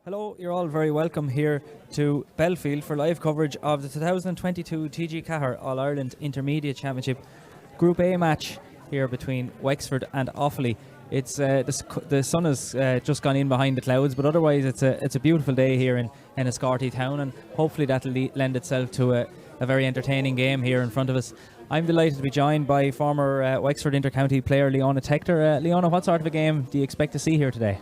Hello, you're all very welcome here to Belfield for live coverage of the 2022 TG4 All-Ireland Intermediate Championship Group A match here between Wexford and Offaly. It's the sun has just gone in behind the clouds, but otherwise it's a beautiful day here in Enniscorthy town, and hopefully that'll lend itself to a very entertaining game here in front of us. I'm delighted to be joined by former Wexford Intercounty player Leona Tector. Leona, what sort of a game do you expect to see here today?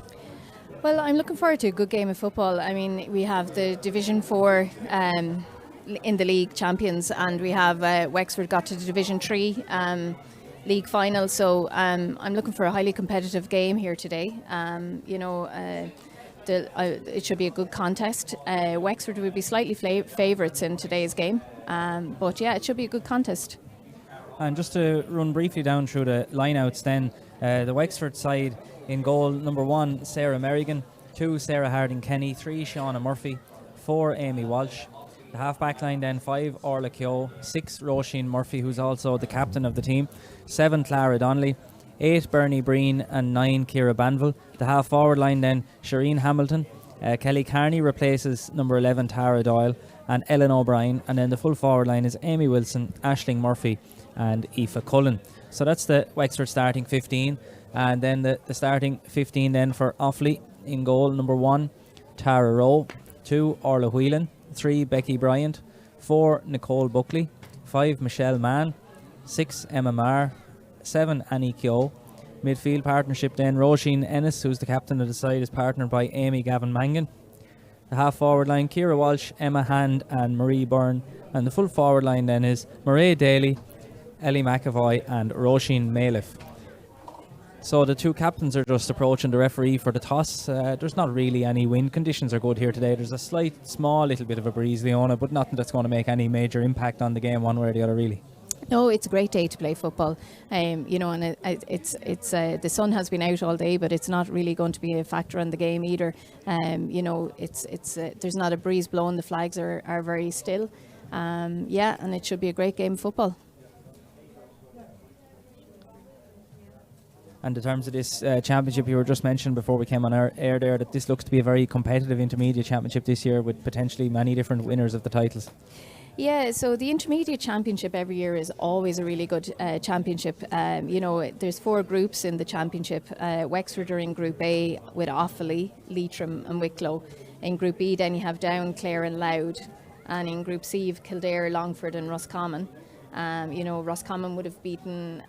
Well, I'm looking forward to a good game of football. I mean, we have the Division 4 in the league champions, and we have Wexford got to the Division 3 league final. So I'm looking for a highly competitive game here today. It should be a good contest. Wexford will be slightly favourites in today's game, but yeah, it should be a good contest. And just to run briefly down through the lineouts then, the Wexford side in goal, number 1, Sarah Merrigan, 2, Sarah Harding-Kenny, 3, Shauna Murphy, 4, Amy Walsh. The half-back line then, 5, Orla Keogh, 6, Roisin Murphy, who's also the captain of the team, 7, Clara Donnelly, 8, Bernie Breen, and 9, Ciara Banville. The half-forward line then, Shireen Hamilton, Kelly Carney replaces number 11, Tara Doyle, and Ellen O'Brien. And then the full forward line is Amy Wilson, Aisling Murphy, and Aoife Cullen. So that's the Wexford starting 15. And then the starting 15 then for Offaly in goal, number 1, Tara Rowe, 2, Orla Whelan, 3, Becky Bryant, 4, Nicole Buckley, 5, Michelle Mann, 6, Emma Marr, 7, Annie Keogh. Midfield partnership then, Roisin Ennis, who's the captain of the side, is partnered by Amy Gavin Mangan. The half forward line, Ciara Walsh, Emma Hand, and Marie Byrne. And the full forward line then is Mairead Daly, Ellie McAvoy, and Roisin Maliff. So the two captains are just approaching the referee for the toss. There's not really any wind conditions are good here today. There's a small little bit of a breeze, Leona, but nothing that's going to make any major impact on the game one way or the other, really. No, it's a great day to play football. And the sun has been out all day, but it's not really going to be a factor on the game either. There's not a breeze blowing. The flags are very still. And it should be a great game of football. And in terms of this championship, you were just mentioned before we came on air there that this looks to be a very competitive intermediate championship this year with potentially many different winners of the titles. Yeah, so the intermediate championship every year is always a really good championship. There's 4 groups in the championship. Wexford are in Group A with Offaly, Leitrim and Wicklow. In Group B then you have Down, Clare and Louth. And in Group C you've Kildare, Longford and Roscommon. Roscommon would have beaten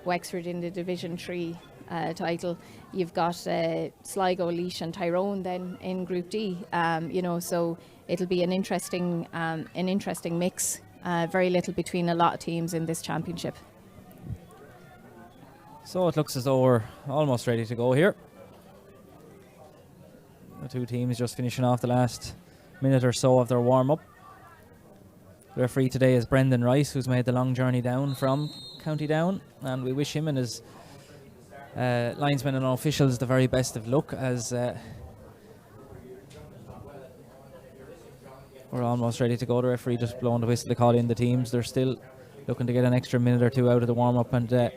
Wexford in the Division 3 title. You've got Sligo, Laois and Tyrone then in Group D. So it'll be an interesting mix. Very little between a lot of teams in this championship. So it looks as though we're almost ready to go here. The two teams just finishing off the last minute or so of their warm-up. The referee today is Brendan Rice, who's made the long journey down from County Down, and we wish him and his linesmen and officials the very best of luck as we're almost ready to go. The referee just blowing the whistle to call in the teams. They're still looking to get an extra minute or two out of the warm-up, and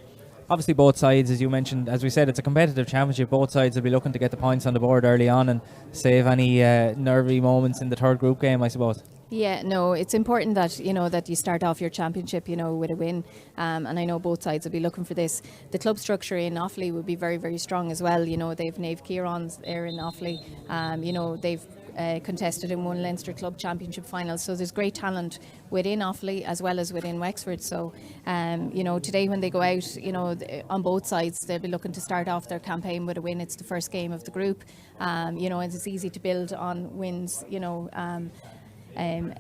obviously both sides, as you mentioned, as we said, it's a competitive championship. Both sides will be looking to get the points on the board early on and save any nervy moments in the third group game, I suppose. Yeah, no, it's important that you start off your championship with a win, and I know both sides will be looking for this. The club structure in Offaly will be very, very strong as well. They've Naomh Kieran's there in Offaly. They've contested and won Leinster Club Championship finals, so there's great talent within Offaly as well as within Wexford. So today when they go out, on both sides they'll be looking to start off their campaign with a win. It's the first game of the group, and it's easy to build on wins.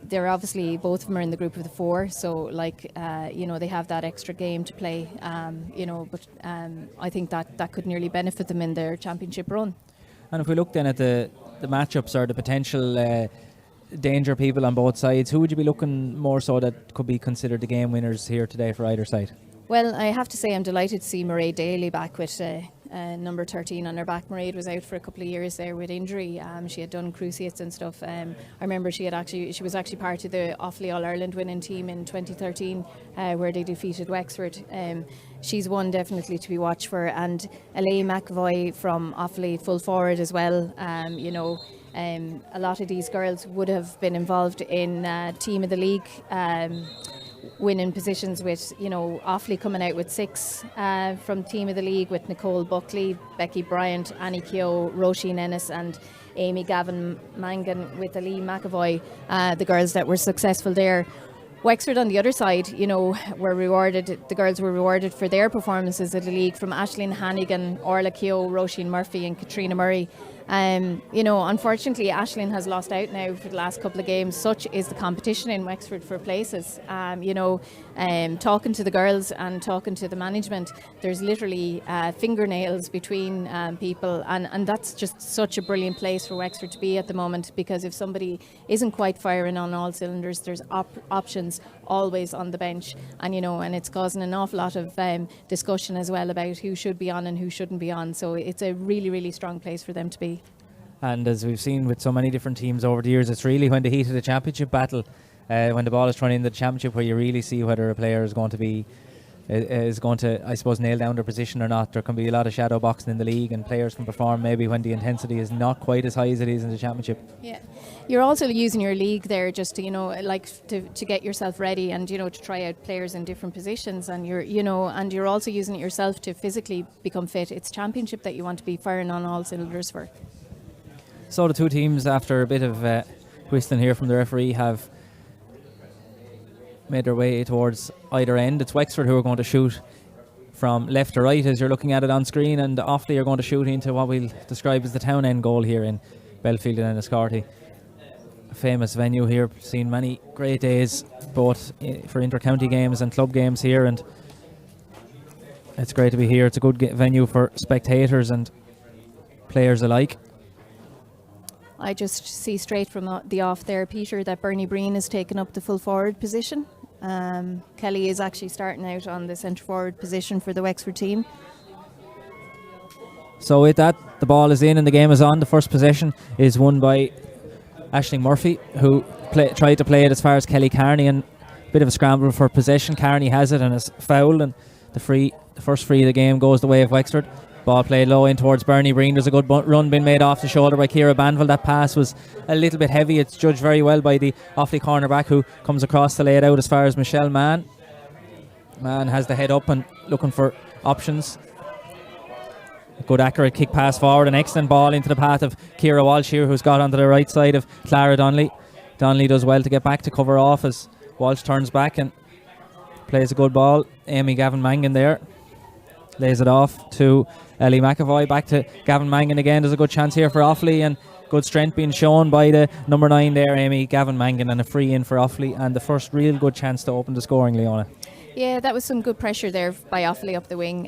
They're obviously, both of them are in the group of the 4, so they have that extra game to play, but I think that could nearly benefit them in their championship run. And if we look then at the matchups or the potential danger people on both sides, who would you be looking more so that could be considered the game winners here today for either side? Well, I have to say I'm delighted to see Mairead Daly back with number 13 on her back. Mairead was out for a couple of years there with injury. She had done cruciates and stuff. I remember she was actually part of the Offaly All-Ireland winning team in 2013 where they defeated Wexford. She's one definitely to be watched for. And Elaine McAvoy from Offaly, full forward as well. A lot of these girls would have been involved in Team of the League winning positions with, Offaly coming out with 6 from Team of the League with Nicole Buckley, Becky Bryant, Annie Keogh, Roisin Ennis and Amy Gavin Mangan with Elaine McAvoy, the girls that were successful there. Wexford on the other side, were rewarded. The girls were rewarded for their performances at the league from Aisling Hannigan, Orla Keogh, Roisin Murphy and Katrina Murray. Unfortunately, Aisling has lost out now for the last couple of games. Such is the competition in Wexford for places. Talking to the girls and talking to the management, there's literally fingernails between people, and that's just such a brilliant place for Wexford to be at the moment, because if somebody isn't quite firing on all cylinders, there's options always on the bench, and it's causing an awful lot of discussion as well about who should be on and who shouldn't be on. So it's a really, really strong place for them to be. And as we've seen with so many different teams over the years, it's really when the heat of the championship battle, when the ball is thrown into the championship, where you really see whether a player is going to, I suppose, nail down their position or not. There can be a lot of shadow boxing in the league, and players can perform maybe when the intensity is not quite as high as it is in the championship. Yeah, you're also using your league there just to, to get yourself ready, and to try out players in different positions, and you're also using it yourself to physically become fit. It's championship that you want to be firing on all cylinders for. So the two teams, after a bit of whistling here from the referee, have made their way towards either end. It's Wexford who are going to shoot from left to right as you're looking at it on screen, and Offaly are going to shoot into what we'll describe as the town end goal here in Belfield and Enniscorthy. A famous venue here, seen many great days both for inter-county games and club games here, and it's great to be here. It's a good venue for spectators and players alike. I just see straight from the off there, Peter, that Bernie Breen has taken up the full forward position. Kelly is actually starting out on the centre forward position for the Wexford team. So with that, the ball is in and the game is on. The first possession is won by Aisling Murphy, who tried to play it as far as Kelly Carney, and a bit of a scramble for possession. Carney has it and is fouled, and the first free of the game goes the way of Wexford. Ball played low in towards Bernie Breen. There's a good run being made off the shoulder by Ciara Banville. That pass was a little bit heavy. It's judged very well by the Offaly cornerback, who comes across to lay it out as far as Michelle Mann. Mann has the head up and looking for options. A good accurate kick pass forward. An excellent ball into the path of Ciara Walsh here, who's got onto the right side of Clara Donnelly. Donnelly does well to get back to cover off as Walsh turns back and plays a good ball. Amy Gavin Mangan there lays it off to Ellie McAvoy. Back to Gavin Mangan again. There's a good chance here for Offaly, and good strength being shown by the number 9 there, Amy Gavin Mangan, and a free in for Offaly, and the first real good chance to open the scoring, Leona. Yeah, that was some good pressure there by Offaly up the wing,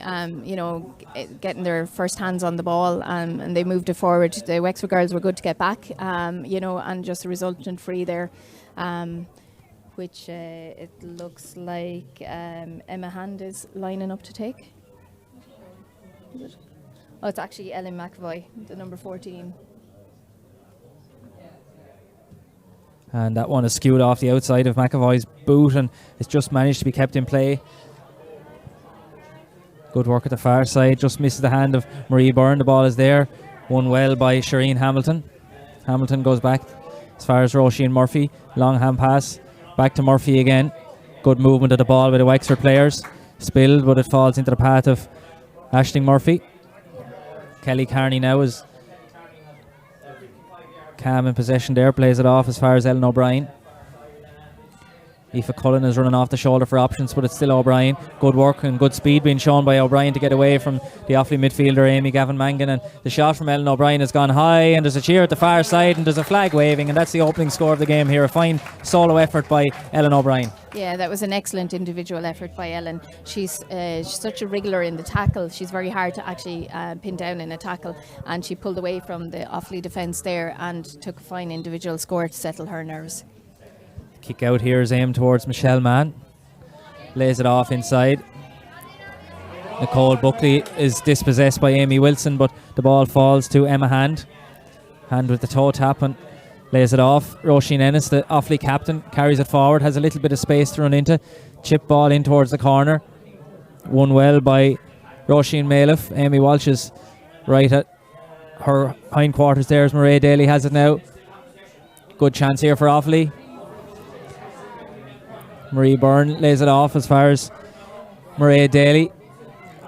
getting their first hands on the ball, and they moved it forward. The Wexford girls were good to get back, and just a resultant free there, which it looks like Emma Hand is lining up to take. Oh, it's actually Ellen McAvoy, the number 14. And that one is skewed off the outside of McAvoy's boot, and it's just managed to be kept in play. Good work at the far side, just misses the hand of Marie Byrne. The ball is there, won well by Shireen Hamilton. Hamilton goes back as far as Roisin Murphy. Long hand pass, back to Murphy again. Good movement of the ball by the Wexford players. Spilled, but it falls into the path of Aisling Murphy. Kelly Carney now is calm in possession there, plays it off as far as Ellen O'Brien. Aoife Cullen is running off the shoulder for options, but it's still O'Brien. Good work and good speed being shown by O'Brien to get away from the Offaly midfielder Amy Gavin Mangan, and the shot from Ellen O'Brien has gone high, and there's a cheer at the far side and there's a flag waving, and that's the opening score of the game here. A fine solo effort by Ellen O'Brien. Yeah, that was an excellent individual effort by Ellen. She's such a wriggler in the tackle. She's very hard to actually pin down in a tackle, and she pulled away from the Offaly defence there and took a fine individual score to settle her nerves. Kick out here is aimed towards Michelle Mann. Lays it off inside. Nicole Buckley is dispossessed by Amy Wilson, but the ball falls to Emma Hand. Hand with the toe tap and lays it off. Roisin Ennis, the Offaly captain, carries it forward, has a little bit of space to run into. Chip ball in towards the corner. Won well by Roisin Maliff. Amy Walsh is right at her hindquarters there as Mairead Daly has it now. Good chance here for Offaly. Marie Byrne lays it off as far as Mairead Daly.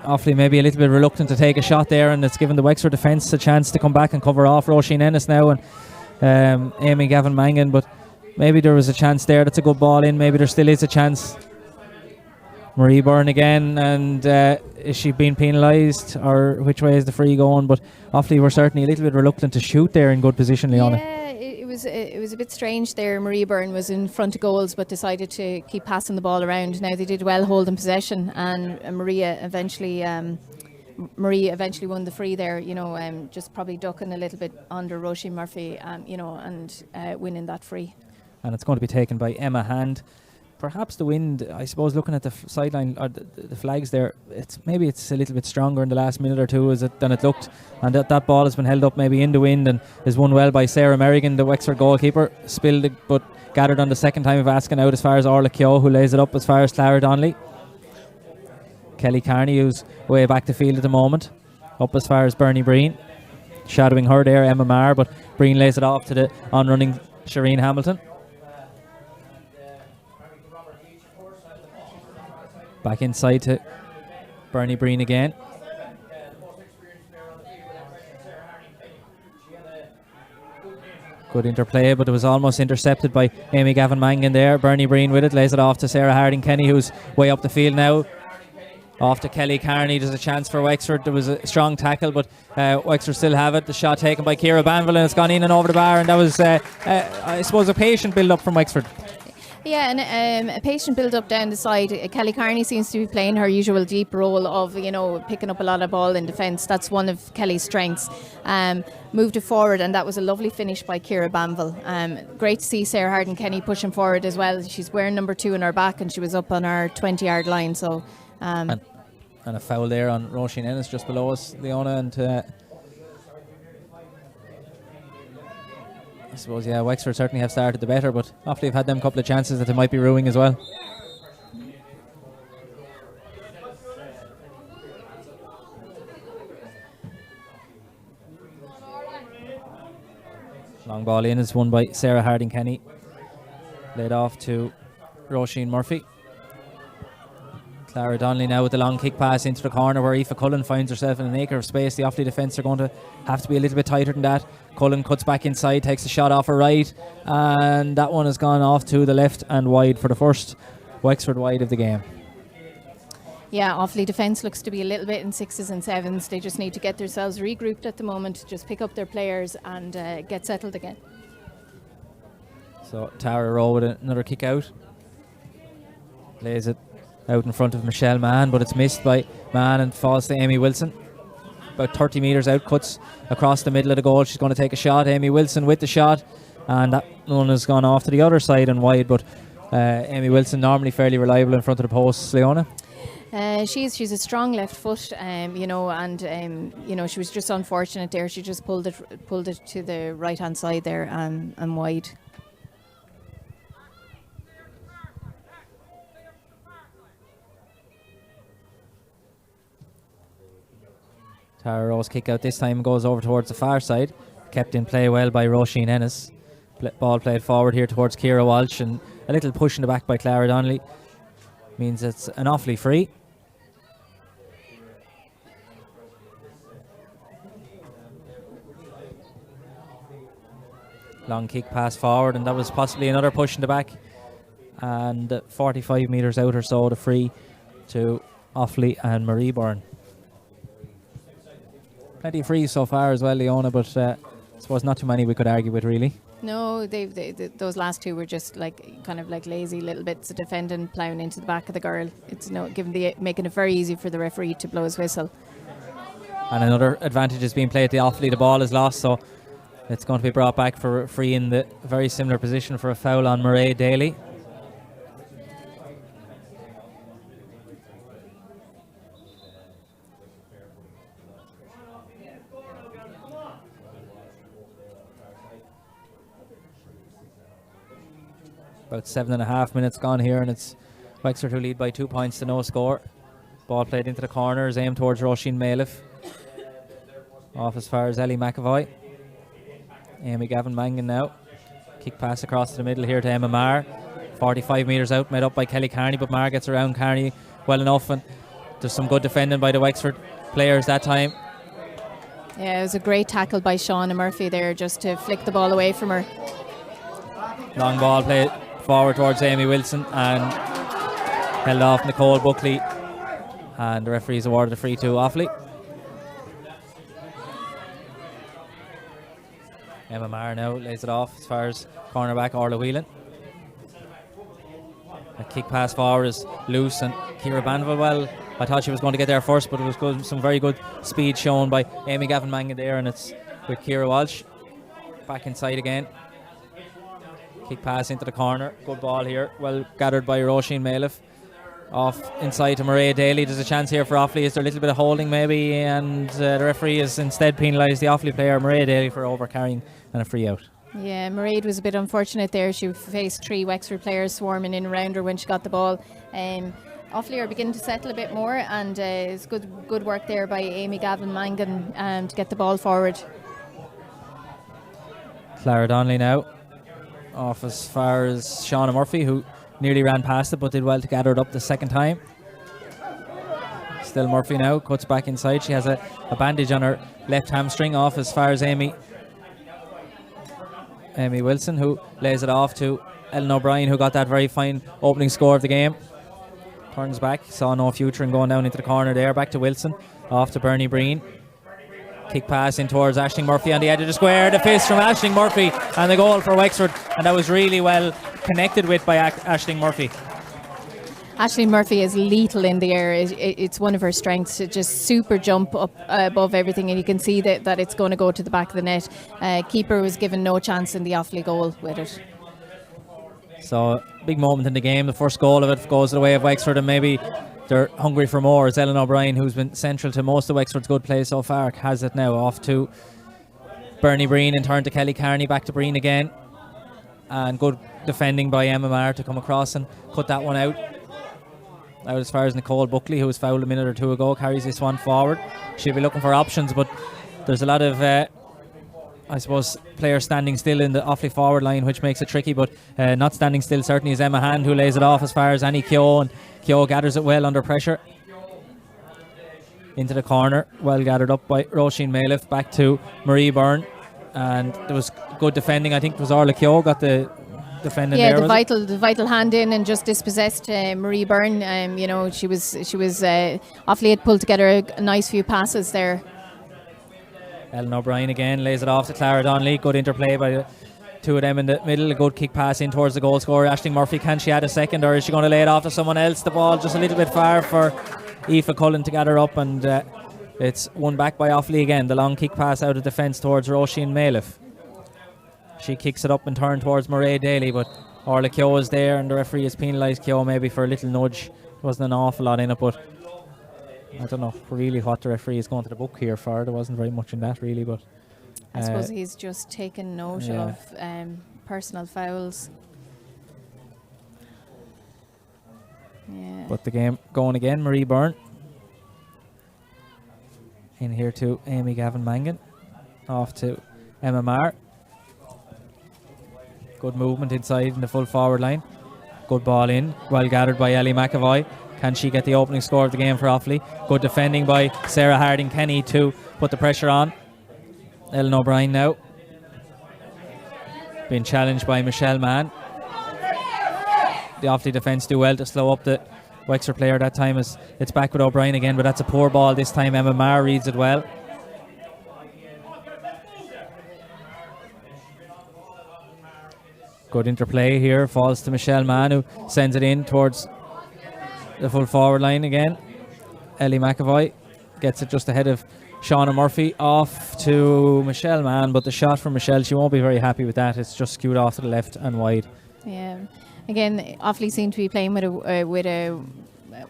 Offaly maybe a little bit reluctant to take a shot there, and it's given the Wexford defence a chance to come back and cover off Roisin Ennis now and Amy Gavin Mangan, but maybe there was a chance there. That's a good ball in. Maybe there still is a chance. Marie Byrne again, and is she being penalised, or which way is the free going? But Offaly were certainly a little bit reluctant to shoot there in good position, Leona. Yeah, it was a bit strange there. Marie Byrne was in front of goals but decided to keep passing the ball around. Now they did well holding possession, and Marie eventually won the free there, just probably ducking a little bit under Roisin Murphy, and winning that free. And it's going to be taken by Emma Hand. Perhaps the wind, I suppose, looking at the sideline or the flags there, it's a little bit stronger in the last minute or two than it looked, and that ball has been held up maybe in the wind and is won well by Sarah Merrigan, the Wexford goalkeeper. Spilled it but gathered on the second time of asking out as far as Orla Keogh, who lays it up as far as Clara Donnelly. Kelly Carney, who's way back the field at the moment, up as far as Bernie Breen. Shadowing her there, Emma Marr, but Breen lays it off to the on-running Shireen Hamilton. Back inside to Bernie Breen again. Good interplay, but it was almost intercepted by Amy Gavin Mangan there. Bernie Breen with it, lays it off to Sarah Harding Kenny, who's way up the field now. Off to Kelly Carney. There's a chance for Wexford. There was a strong tackle, but Wexford still have it. The shot taken by Ciara Banville, and it's gone in and over the bar, and that was, I suppose, a patient build-up from Wexford. Yeah, and a patient build-up down the side. Kelly Carney seems to be playing her usual deep role of, picking up a lot of ball in defence. That's one of Kelly's strengths. Moved it forward, and that was a lovely finish by Ciara Banville. Great to see Sarah Harding Kenny pushing forward as well. She's wearing number 2 in her back, and she was up on our 20-yard line. So, and a foul there on Roisin Ennis just below us, Leona, and I suppose, Wexford certainly have started the better, but Offaly have had them couple of chances that they might be ruining as well. Long ball in is won by Sarah Harding Kenny. Laid off to Roisin Murphy. Clara Donnelly now with the long kick pass into the corner where Aoife Cullen finds herself in an acre of space. The Offaly defence are going to have to be a little bit tighter than that. Cullen cuts back inside, takes a shot off her right, and that one has gone off to the left and wide for the first Wexford wide of the game. Yeah, Offaly defence looks to be a little bit in 6s and 7s. They just need to get themselves regrouped at the moment, just pick up their players and get settled again. So Tara Rowe with another kick out. Lays it out in front of Michelle Mann, but it's missed by Mann and falls to Amy Wilson. About 30 metres out, cuts across the middle of the goal. She's going to take a shot. Amy Wilson with the shot, and that one has gone off to the other side and wide, but Amy Wilson normally fairly reliable in front of the posts, Leona. She's a strong left foot, and she was just unfortunate there. She just pulled it to the right hand side there and wide. Tara Rowe's kick out this time goes over towards the far side. Kept in play well by Roisin Ennis. Ball played forward here towards Ciara Walsh, and a little push in the back by Clara Donnelly means it's an Offaly free. Long kick pass forward, and that was possibly another push in the back, and 45 metres out or so the free to Offaly and Marie Byrne. Plenty of frees so far as well, Leona, but I suppose not too many we could argue with, really. No, those last two were just kind of lazy little bits of defending, ploughing into the back of the girl. It's making it very easy for the referee to blow his whistle. And another advantage is being played to Offaly. The ball is lost, so it's going to be brought back for a free in the very similar position for a foul on Mairead Daly. About 7.5 minutes gone here, and it's Wexford who lead by 2 points to no score. Ball played into the corners, aimed towards Roisin Malif. Off as far as Ellie McAvoy. Amy Gavin Mangan now. Kick pass across to the middle here to Emma Marr. 45 metres out, made up by Kelly Carney, but Marr gets around Carney well enough, and there's some good defending by the Wexford players that time. Yeah, it was a great tackle by Shauna Murphy there, just to flick the ball away from her. Long ball played forward towards Amy Wilson and held off Nicole Buckley, and the referees awarded a free to Offaly. Emma Marr now lays it off as far as cornerback Orla Whelan. A kick pass forward is loose, and Ciara Banville, well, I thought she was going to get there first, but it was good, some very good speed shown by Amy Gavin Mangan there, and it's with Ciara Walsh. Back inside again. Kick pass into the corner. Good ball here. Well gathered by Roisin Malif. Off inside to Mairead Daly. There's a chance here for Offaly. Is there a little bit of holding maybe? And the referee has instead penalised the Offaly player, Mairead Daly, for overcarrying and a free out. Yeah, Mairead was a bit unfortunate there. She faced 3 Wexford players swarming in around her when she got the ball. Offaly are beginning to settle a bit more, and it's good work there by Amy Gavin Mangan to get the ball forward. Clara Donnelly now. Off as far as Shauna Murphy, who nearly ran past it but did well to gather it up the second time. Still Murphy now, cuts back inside. She has a bandage on her left hamstring. Off as far as Amy Wilson, who lays it off to Ellen O'Brien, who got that very fine opening score of the game. Turns back, saw no future in going down into the corner there. Back to Wilson, off to Bernie Breen. Kick pass in towards Aisling Murphy on the edge of the square. The fist from Aisling Murphy, and the goal for Wexford, and that was really well connected with by Aisling Murphy. Aisling Murphy is lethal in the air. It's one of her strengths. It just super jump up above everything, and you can see that it's going to go to the back of the net. Keeper was given no chance in the Offaly goal with it. So, big moment in the game. The first goal of it goes the way of Wexford, and maybe they're hungry for more. It's Ellen O'Brien, who's been central to most of Wexford's good play so far, has it now. Off to Bernie Breen, in turn to Kelly Carney, back to Breen again. And good defending by Emma Marr to come across and cut that one out. Out as far as Nicole Buckley, who was fouled a minute or two ago, carries this one forward. She'll be looking for options, but there's a lot of I suppose players standing still in the Offaly forward line, which makes it tricky, but not standing still certainly is Emma Hand, who lays it off as far as Annie Keogh, and Keogh gathers it well under pressure. Into the corner, well gathered up by Roisin Malif, back to Marie Byrne, and there was good defending. I think it was Orla Keogh got the defending there. Yeah, the vital hand in and just dispossessed Marie Byrne. She was Offaly had pulled together a nice few passes there. Ellen O'Brien again lays it off to Clara Donnelly. Good interplay by the two of them in the middle. A good kick pass in towards the goal scorer, Aisling Murphy. Can she add a second, or is she going to lay it off to someone else? The ball just a little bit far for Aoife Cullen to gather up, and it's won back by Offaly again. The long kick pass out of defence towards Roisin Malif. She kicks it up and turn towards Mairead Daly, but Orla Keogh is there, and the referee has penalised Keogh maybe for a little nudge. There wasn't an awful lot in it, but I don't know really what the referee is going to the book here for. There wasn't very much in that really, but I suppose he's just taken note of personal fouls. Yeah. But the game going again. Marie Byrne in here to Amy Gavin Mangan, off to Emma Marr. Good movement inside in the full forward line. Good ball in, well gathered by Ellie McAvoy. Can she get the opening score of the game for Offaly? Good defending by Sarah Harding-Kenny to put the pressure on. Ellen O'Brien now being challenged by Michelle Mann. The Offaly defence do well to slow up the Wexford player that time, as it's back with O'Brien again, but that's a poor ball this time. Emma Marr reads it well. Good interplay here, falls to Michelle Mann, who sends it in towards the full forward line again. Ellie McAvoy gets it just ahead of Shauna Murphy, off to Michelle Mann, but the shot from Michelle, she won't be very happy with that. It's just skewed off to the left and wide. Yeah, again, Offaly seem to be playing with a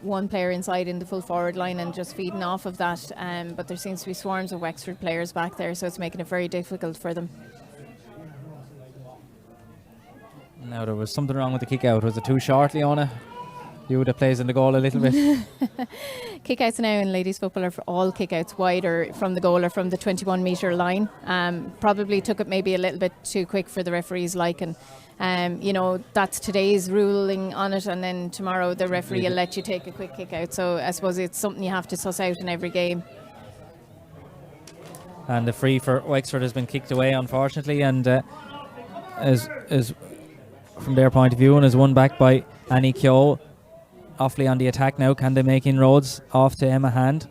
one player inside in the full forward line and just feeding off of that, but there seems to be swarms of Wexford players back there, so it's making it very difficult for them. Now there was something wrong with the kick out. Was it too short, Leona? You that plays in the goal a little bit. Kickouts now in ladies football are for all kickouts wider from the goal or from the 21 metre line. Probably took it maybe a little bit too quick for the referee's liking. That's today's ruling on it, and then tomorrow the referee will let you take a quick kick out. So I suppose it's something you have to suss out in every game. And the free for Wexford has been kicked away, unfortunately, and is from their point of view, and is won back by Annie Keogh. Offaly on the attack now. Can they make inroads? Off to Emma Hand.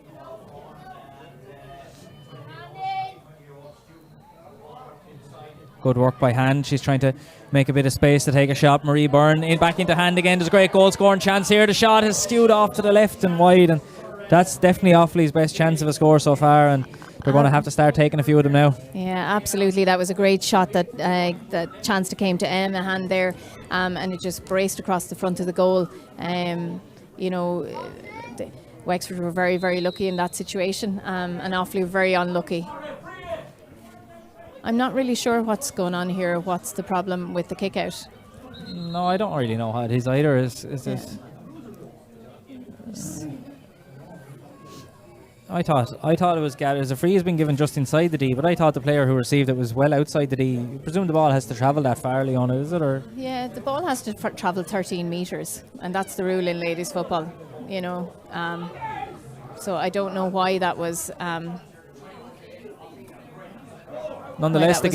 Good work by Hand. She's trying to make a bit of space to take a shot. Marie Byrne back into Hand again. There's a great goal scoring chance here. The shot has skewed off to the left and wide, and that's definitely Offaly's best chance of a score so far, and they're going to have to start taking a few of them now. Yeah, absolutely. That was a great shot, that chance that came to Emma Hand there, and it just braced across the front of the goal. Wexford were very, very lucky in that situation, and Offaly were very unlucky. I'm not really sure what's going on here. What's the problem with the kick out? No, I don't really know what it is either. Is this? I thought it was gathered. A free has been given just inside the D, but I thought the player who received it was well outside the D. I presume the ball has to travel that far, Leona, is it? Or? Yeah, the ball has to travel 13 metres, and that's the rule in ladies football. So I don't know why that was. Nonetheless, the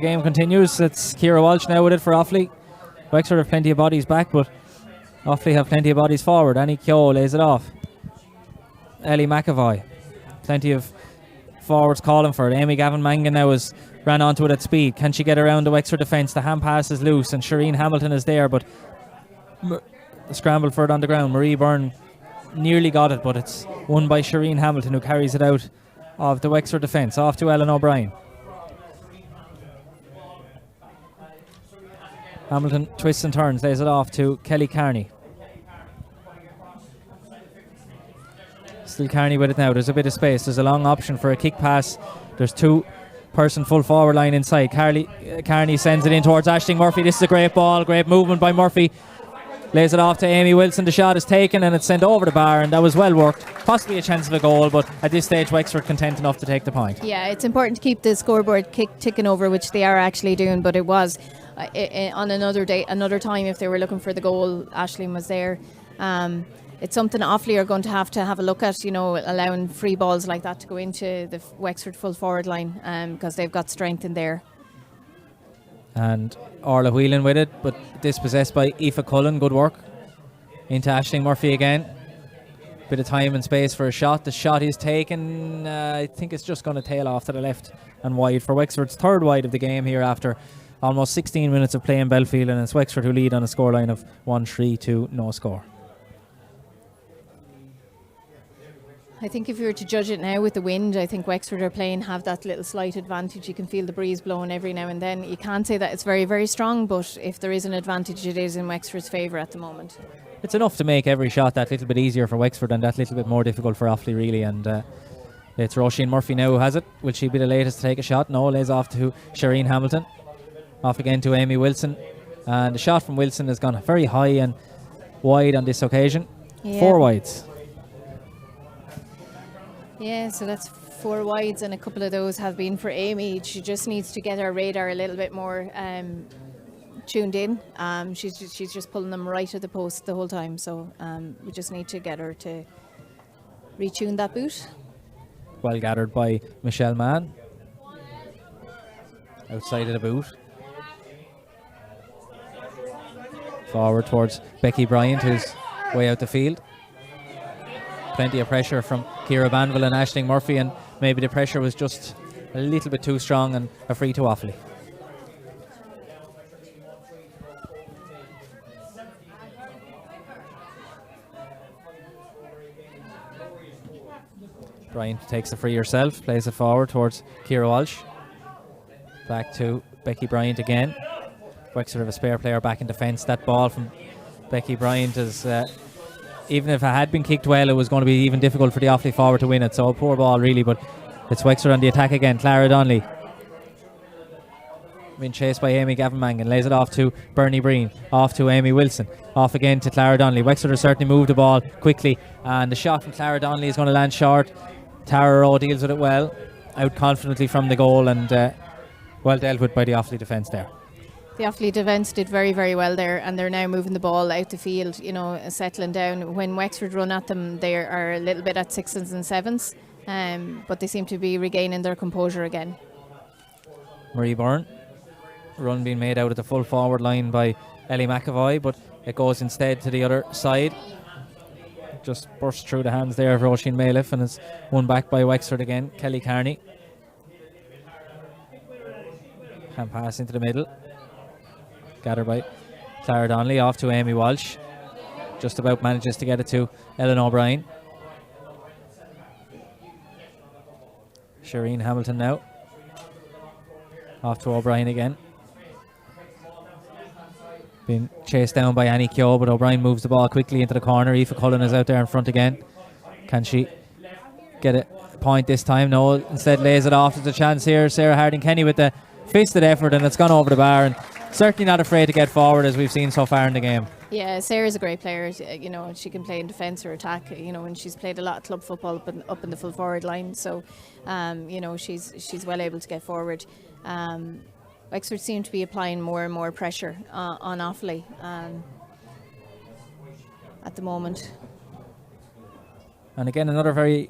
game continues. It's Ciara Walsh now with it for Offaly. Wexford have plenty of bodies back, but Offaly have plenty of bodies forward. Annie Keogh lays it off. Ellie McAvoy. Plenty of forwards calling for it. Amy Gavin Mangan now ran onto it at speed. Can she get around the Wexford defence? The hand pass is loose, and Shireen Hamilton is there, but the scramble for it on the ground. Marie Byrne nearly got it, but it's won by Shireen Hamilton, who carries it out of the Wexford defence. Off to Ellen O'Brien. Hamilton twists and turns, lays it off to Kelly Carney. Still Carney with it now. There's a bit of space. There's a long option for a kick pass. There's two-person full forward line inside. Carney sends it in towards Aisling Murphy. This is a great ball. Great movement by Murphy. Lays it off to Amy Wilson. The shot is taken and it's sent over the bar, and that was well worked. Possibly a chance of a goal, but at this stage Wexford content enough to take the point. Yeah, it's important to keep the scoreboard ticking over, which they are actually doing, but it was on another day, another time, if they were looking for the goal, Aisling was there. It's something Offaly are going to have a look at, allowing free balls like that to go into the Wexford full forward line, because they've got strength in there. And Orla Whelan with it, but dispossessed by Aoife Cullen. Good work. Into Aisling Murphy again. Bit of time and space for a shot. The shot is taken. I think it's just going to tail off to the left and wide for Wexford's third wide of the game here after almost 16 minutes of play in Belfield, and it's Wexford who lead on a scoreline of 1-3 to no score. I think if you were to judge it now with the wind, I think Wexford have that little slight advantage. You can feel the breeze blowing every now and then. You can't say that it's very, very strong, but if there is an advantage, it is in Wexford's favour at the moment. It's enough to make every shot that little bit easier for Wexford and that little bit more difficult for Offaly, really. And it's Roisin Murphy now who has it. Will she be the latest to take a shot? No, lays off to Shireen Hamilton. Off again to Amy Wilson. And the shot from Wilson has gone very high and wide on this occasion. Yeah. 4 wides. Yeah, so that's 4 wides, and a couple of those have been for Amy. She just needs to get her radar a little bit more tuned in. She's just pulling them right at the post the whole time, so we just need to get her to retune that boot. Well gathered by Michelle Mann. Outside of the boot. Forward towards Becky Bryant, who's way out the field. Plenty of pressure from Ciara Banville and Aisling Murphy, and maybe the pressure was just a little bit too strong, and a free to Offaly. Bryant takes the free herself, plays it forward towards Ciara Walsh. Back to Becky Bryant again. Wexford have a spare player back in defence. That ball from Becky Bryant is... even if it had been kicked well, it was going to be even difficult for the Offaly forward to win it. So a poor ball really, but it's Wexford on the attack again. Clara Donnelly. being chased by Amy Gavin-Mangan, lays it off to Bernie Breen, off to Amy Wilson, off again to Clara Donnelly. Wexford has certainly moved the ball quickly, and the shot from Clara Donnelly is going to land short. Tara Rowe deals with it well, out confidently from the goal, and well dealt with by the Offaly defence there. The Offaly defence did very, very well there, and they're now moving the ball out the field, settling down. When Wexford run at them, they are a little bit at 6s and 7s, but they seem to be regaining their composure again. Marie Byrne, run being made out at the full forward line by Ellie McAvoy, but it goes instead to the other side. Just burst through the hands there of Roisin Mailiff, and it's won back by Wexford again. Kelly Carney. Hand pass into the middle. Gathered by Clara Donnelly, off to Amy Walsh. Just about manages to get it to Ellen O'Brien. Shireen Hamilton now. Off to O'Brien again. Being chased down by Annie Keogh, but O'Brien moves the ball quickly into the corner. Aoife Cullen is out there in front again. Can she get a point this time? No, instead lays it off. There's a chance here. Sarah Harding-Kenny with the fisted effort, and it's gone over the bar, and certainly not afraid to get forward as we've seen so far in the game. Yeah, Sarah's a great player. She can play in defence or attack. And she's played a lot of club football up in the full forward line. So, she's well able to get forward. Wexford seem to be applying more and more pressure on Offaly at the moment. And again, another very,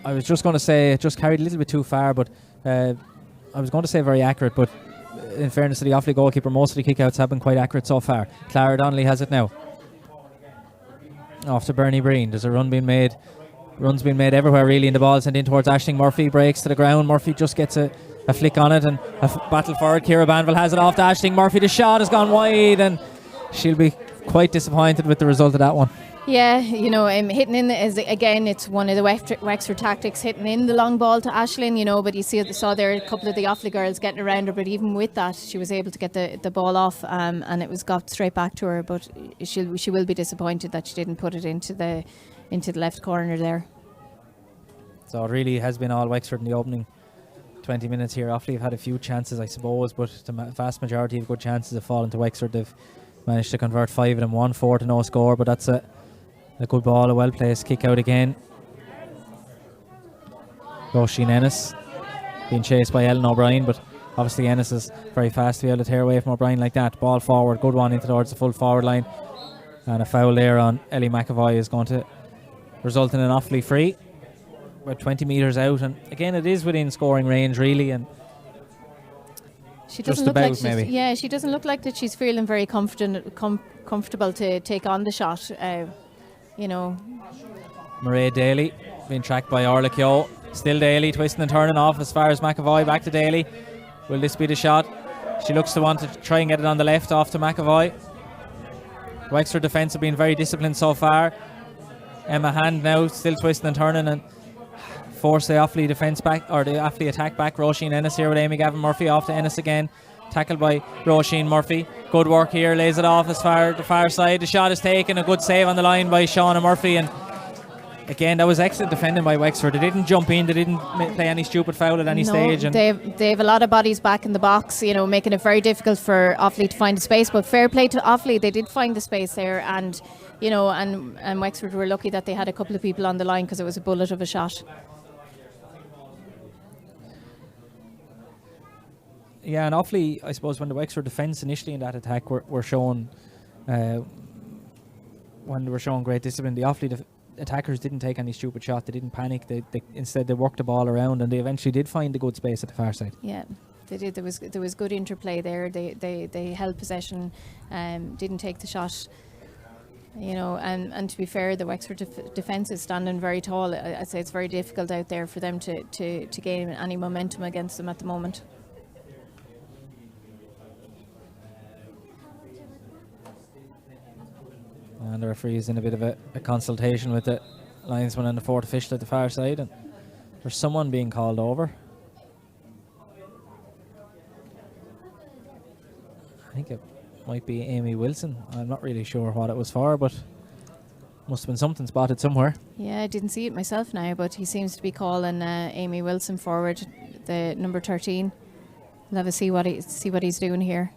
I was just going to say, just carried a little bit too far, but I was going to say very accurate, but in fairness to the Offaly goalkeeper, most of the kickouts have been quite accurate so far. Clara Donnelly has it now. Off to Bernie Breen. There's a run being made. Runs being made everywhere really, and the ball sent in towards Aisling Murphy. Breaks to the ground. Murphy just gets a flick on it, and a battle forward. Ciara Banville has it off to Aisling Murphy. The shot has gone wide, and she'll be quite disappointed with the result of that one. Yeah, hitting in is, again, it's one of the Wexford tactics, hitting in the long ball to Aisling, but you saw there a couple of the Offaly girls getting around her, but even with that, she was able to get the ball off, and it was got straight back to her, but she will be disappointed that she didn't put it into the left corner there. So it really has been all Wexford in the opening 20 minutes here. Offaly have had a few chances, I suppose, but the vast majority of good chances have fallen to Wexford. They've managed to convert 5 of them, 1-4 to no score, but that's a good ball, a well-placed kick out again. Roisin Ennis being chased by Ellen O'Brien, but obviously Ennis is very fast to be able to tear away from O'Brien like that. Ball forward, good one into towards the full forward line, and a foul there on Ellie McAvoy is going to result in an Offaly free, about 20 metres out, and again it is within scoring range really, and she doesn't look like maybe. Yeah, she doesn't look like that she's feeling very comfortable to take on the shot. Mairead Daly being tracked by Orla Keogh. Still Daly twisting and turning off as far as McAvoy. Back to Daly. Will this be the shot? She looks to want to try and get it on the left off to McAvoy. Wexford defence have been very disciplined so far. Emma Hand now still twisting and turning and force the Offaly defence back, or the Offaly attack back. Roisin Ennis here with Amy Gavin-Murphy, off to Ennis again. Tackled by Roisin Murphy. Good work here, lays it off as far the far side. The shot is taken, a good save on the line by Shauna Murphy, and again that was excellent defending by Wexford. They didn't jump in, they didn't play any stupid foul at any stage. And they have a lot of bodies back in the box, making it very difficult for Offaly to find the space, but fair play to Offaly, they did find the space there, and and Wexford were lucky that they had a couple of people on the line because it was a bullet of a shot. Yeah, and Offaly, I suppose, when the Wexford defence initially in that attack were shown, when they were showing great discipline, the Offaly attackers didn't take any stupid shot. They didn't panic. Instead they worked the ball around, and they eventually did find the good space at the far side. Yeah, they did. There was good interplay there. They held possession, didn't take the shot. And to be fair, the Wexford defence is standing very tall. I'd say it's very difficult out there for them to gain any momentum against them at the moment. And the referee is in a bit of a consultation with the linesman and the fourth official at the far side, and there's someone being called over. I think it might be Amy Wilson. I'm not really sure what it was for, but must have been something spotted somewhere. Yeah, I didn't see it myself now, but he seems to be calling Amy Wilson forward, the number 13. We'll have a see what he's doing here.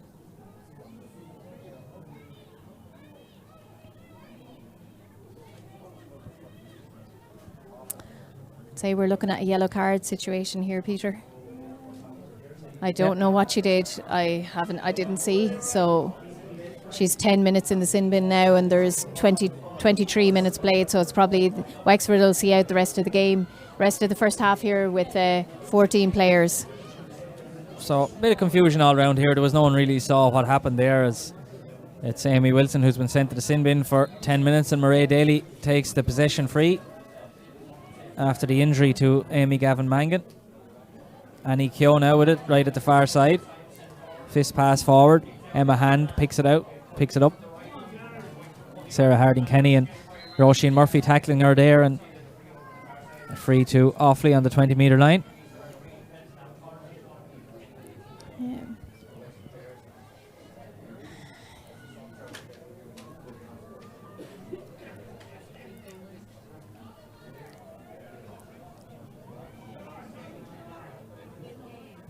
I'd say we're looking at a yellow card situation here, Peter. I don't know what she did. I didn't see. So she's 10 minutes in the sin bin now, and there's 23 minutes played. So it's probably Wexford will see out the rest of the game, rest of the first half here with 14 players. So a bit of confusion all around here. There was no one really saw what happened there, as it's Amy Wilson who's been sent to the sin bin for 10 minutes, and Mairead Daly takes the possession free after the injury to Amy Gavin Mangan. Annie Keogh now with it right at the far side. Fist pass forward. Emma Hand picks it up. Sarah Harding-Kenny and Roisin Murphy tackling her there, and a free to Offaly on the 20-metre line.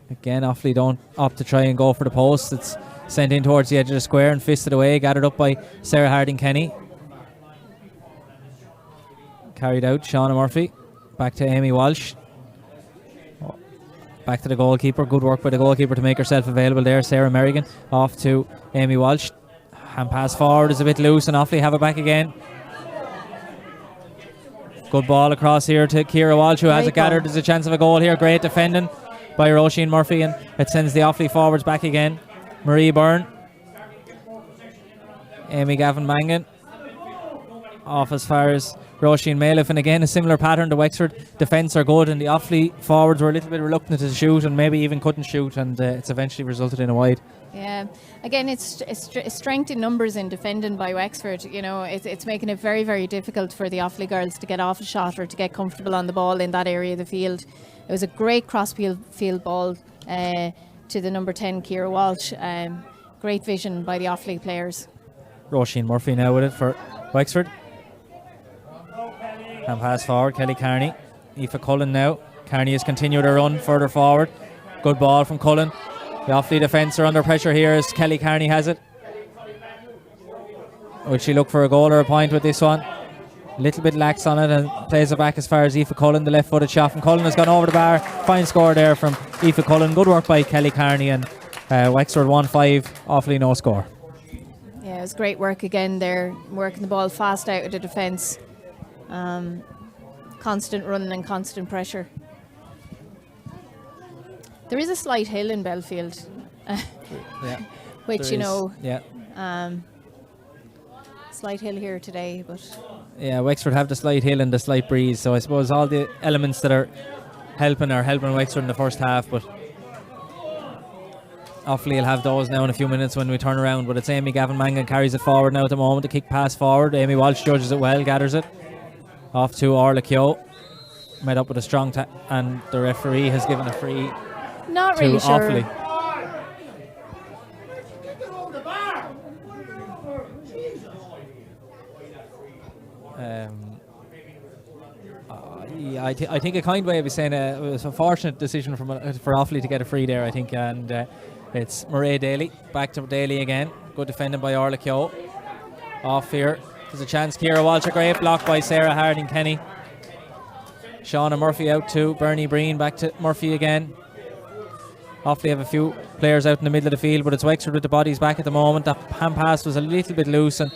Again, Offaly don't opt to try and go for the post. It's sent in towards the edge of the square and fisted away, gathered up by Sarah Harding-Kenny. Carried out, Shauna Murphy. Back to Amy Walsh. Back to the goalkeeper. Good work by the goalkeeper to make herself available there. Sarah Merrigan off to Amy Walsh. Hand pass forward is a bit loose, and Offaly have it back again. Good ball across here to Ciara Walsh, who has it gathered. There's a chance of a goal here. Great defending by Roisin Murphy, and it sends the Offaly forwards back again. Marie Byrne. Amy Gavin Mangan. Off as far as Roisin Maliff, and again a similar pattern. The Wexford defence are good, and the Offaly forwards were a little bit reluctant to shoot, and maybe even couldn't shoot, and it's eventually resulted in a wide. Yeah, again, it's strength in numbers in defending by Wexford. You know, it's making it very, very difficult for the Offaly girls to get off a shot or to get comfortable on the ball in that area of the field. It was a great cross-field ball to the number 10, Ciara Walsh. Great vision by the Offaly players. Roisin Murphy now with it for Wexford. And pass forward, Kelly Carney. Aoife Cullen now. Carney has continued her run further forward. Good ball from Cullen. The Offaly defence are under pressure here as Kelly Carney has it. Will she look for a goal or a point with this one? A little bit lax on it, and plays it back as far as Aoife Cullen. The left footed shot from Cullen has gone over the bar. Fine score there from Aoife Cullen. Good work by Kelly Carney, and Wexford 1-5, Offaly no score. Yeah, it was great work again there, working the ball fast out of the defence. Constant running and constant pressure. There is a slight hill in Belfield, Yeah, which, you know, yeah. Slight hill here today, but Yeah, Wexford have the slight hill and the slight breeze, so I suppose all the elements that are helping Wexford in the first half, but Offaly will have those now in a few minutes when we turn around. But it's Amy Gavin Mangan carries it forward now at the moment. The kick pass forward. Amy Walsh judges it well, gathers it. Off to Orla Keogh. Met up with a strong and the referee has given a free not to really sure. Offaly. Yeah, I think a kind way of saying it was a fortunate decision for Offaly to get a free there, I think, and it's Mairead Daly. Back to Daly again. Good defending by Orla Keogh. Off here. There's a chance. Ciara Walsh, a great block by Sarah Harding-Kenny. Shauna Murphy out to Bernie Breen. Back to Murphy again. Offaly have a few players out in the middle of the field, but it's Wexford with the bodies back at the moment. That hand pass was a little bit loose, and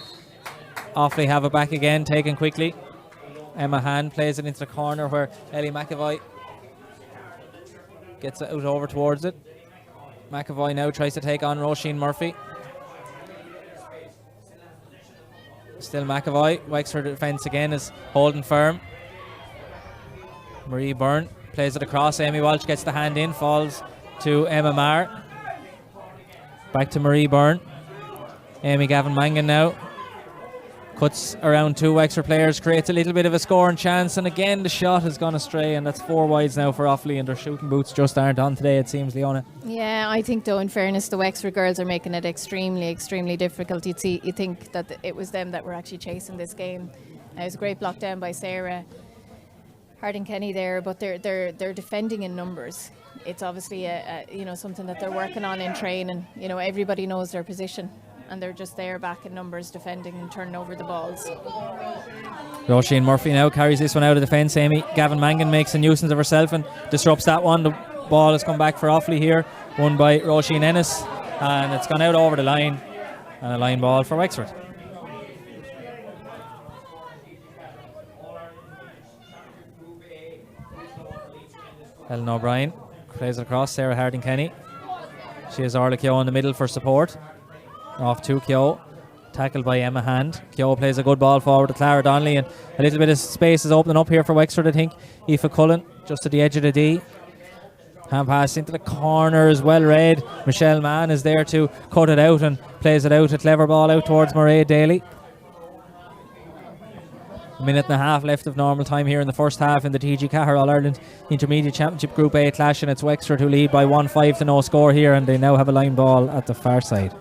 Offaly have it back again, taken quickly. Emma Hand plays it into the corner where Ellie McAvoy gets it out over towards it. McAvoy now tries to take on Roisin Murphy. Still McAvoy. Wexford defence again is holding firm. Marie Byrne plays it across. Amy Walsh gets the hand in, falls to Emma Marr. Back to Marie Byrne. Amy Gavin Mangan now. Cuts around two Wexford players, creates a little bit of a scoring chance, and again the shot has gone astray, and that's 4 wides now for Offaly, and their shooting boots just aren't on today, it seems, Leona. Yeah, I think though, in fairness, the Wexford girls are making it extremely, extremely difficult. You'd think that it was them that were actually chasing this game. It was a great block down by Sarah Harding-Kenny there, but they're defending in numbers. it's obviously something that they're working on in training. Everybody knows their position, and they're just there back in numbers, defending and turning over the balls. Roisin Murphy now carries this one out of defence. Amy Gavin Mangan makes a nuisance of herself and disrupts that one. The ball has come back for Offaly here, won by Roisin Ennis, and it's gone out over the line, and a line ball for Wexford. Ellen O'Brien plays it across. Sarah Harding-Kenny. She has Orla Keogh in the middle for support. Off to Keogh. Tackled by Emma Hand. Keogh plays a good ball forward to Clara Donnelly, and a little bit of space is opening up here for Wexford, I think. Aoife Cullen just at the edge of the D. Hand pass into the corner is well read. Michelle Mann is there to cut it out and plays it out. A clever ball out towards Mairead Daly. A minute and a half left of normal time here in the first half in the TG4 All-Ireland Intermediate Championship Group A clash, and it's Wexford who lead by 1-5 to no score here, and they now have a line ball at the far side.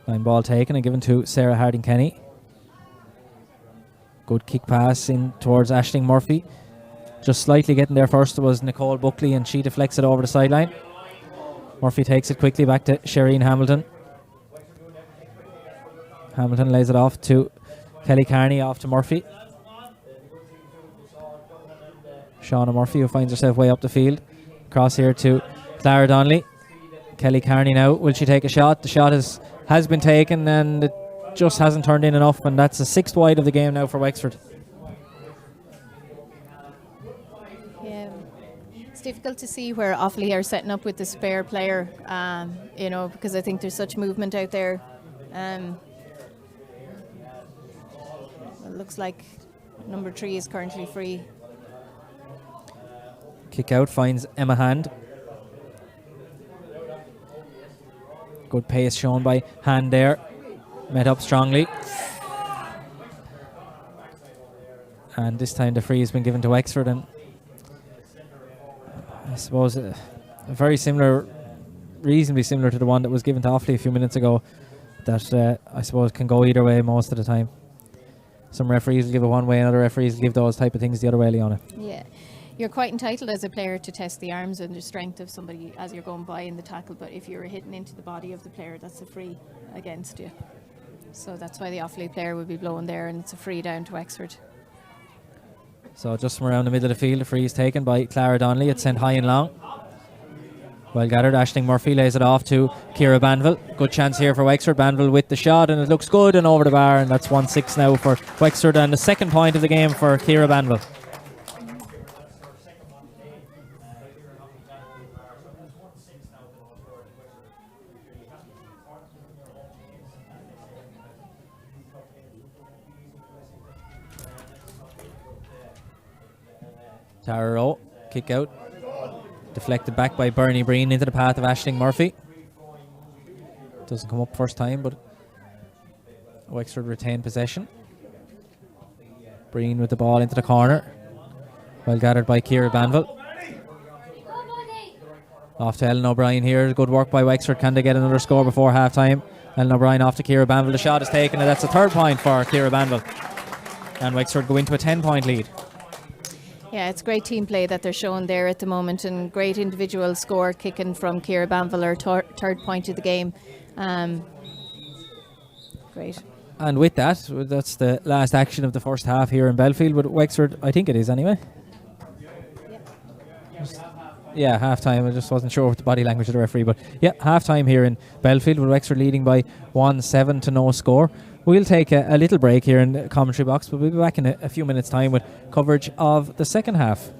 Line ball taken and given to Sarah Harding-Kenny. Good kick pass in towards Aisling Murphy. Just slightly getting there first was Nicole Buckley, and she deflects it over the sideline. Murphy takes it quickly back to Shireen Hamilton. Hamilton lays it off to Kelly Carney, off to Murphy. Shauna Murphy, who finds herself way up the field. Cross here to Clara Donnelly. Kelly Carney now, will she take a shot? The shot has been taken, and it just hasn't turned in enough, and that's the 6th wide of the game now for Wexford. Yeah, it's difficult to see where Offaly are setting up with the spare player, because I think there's such movement out there. It looks like number 3 is currently free. Kick out finds Emma Hand. Good pace shown by Hand there. Met up strongly. And this time the free has been given to Wexford, and I suppose a very similar, reasonably similar to the one that was given to Offaly a few minutes ago, that I suppose can go either way most of the time. Some referees will give it one way, and other referees will give those type of things the other way, Leona. Yeah. You're quite entitled as a player to test the arms and the strength of somebody as you're going by in the tackle, but if you're hitting into the body of the player, that's a free against you. So that's why the Offaly player would be blown there, and it's a free down to Wexford. So just from around the middle of the field, the free is taken by Clara Donnelly. It's sent high and long. Well gathered. Aisling Murphy lays it off to Ciara Banville. Good chance here for Wexford. Banville with the shot, and it looks good and over the bar, and that's 1-6 now for Wexford, and the 2nd point of the game for Ciara Banville. Tara Rowe, kick out. Deflected back by Bernie Breen into the path of Aisling Murphy. Doesn't come up first time, but Wexford retain possession. Breen with the ball into the corner. Well gathered by Ciara Banville. Off to Ellen O'Brien here. Good work by Wexford. Can they get another score before half time? Ellen O'Brien off to Ciara Banville. The shot is taken, and that's the 3rd point for Ciara Banville. And Wexford go into a 10-point lead. Yeah, it's great team play that they're showing there at the moment, and great individual score kicking from Ciara Banville, her 3rd point of the game. Great. And with that's the last action of the first half here in Belfield with Wexford. I think it is anyway. Yeah, half time. I just wasn't sure with the body language of the referee, but yeah, half time here in Belfield with Wexford leading by 1-7 to no score. We'll take a little break here in the commentary box, but we'll be back in a few minutes' time with coverage of the second half.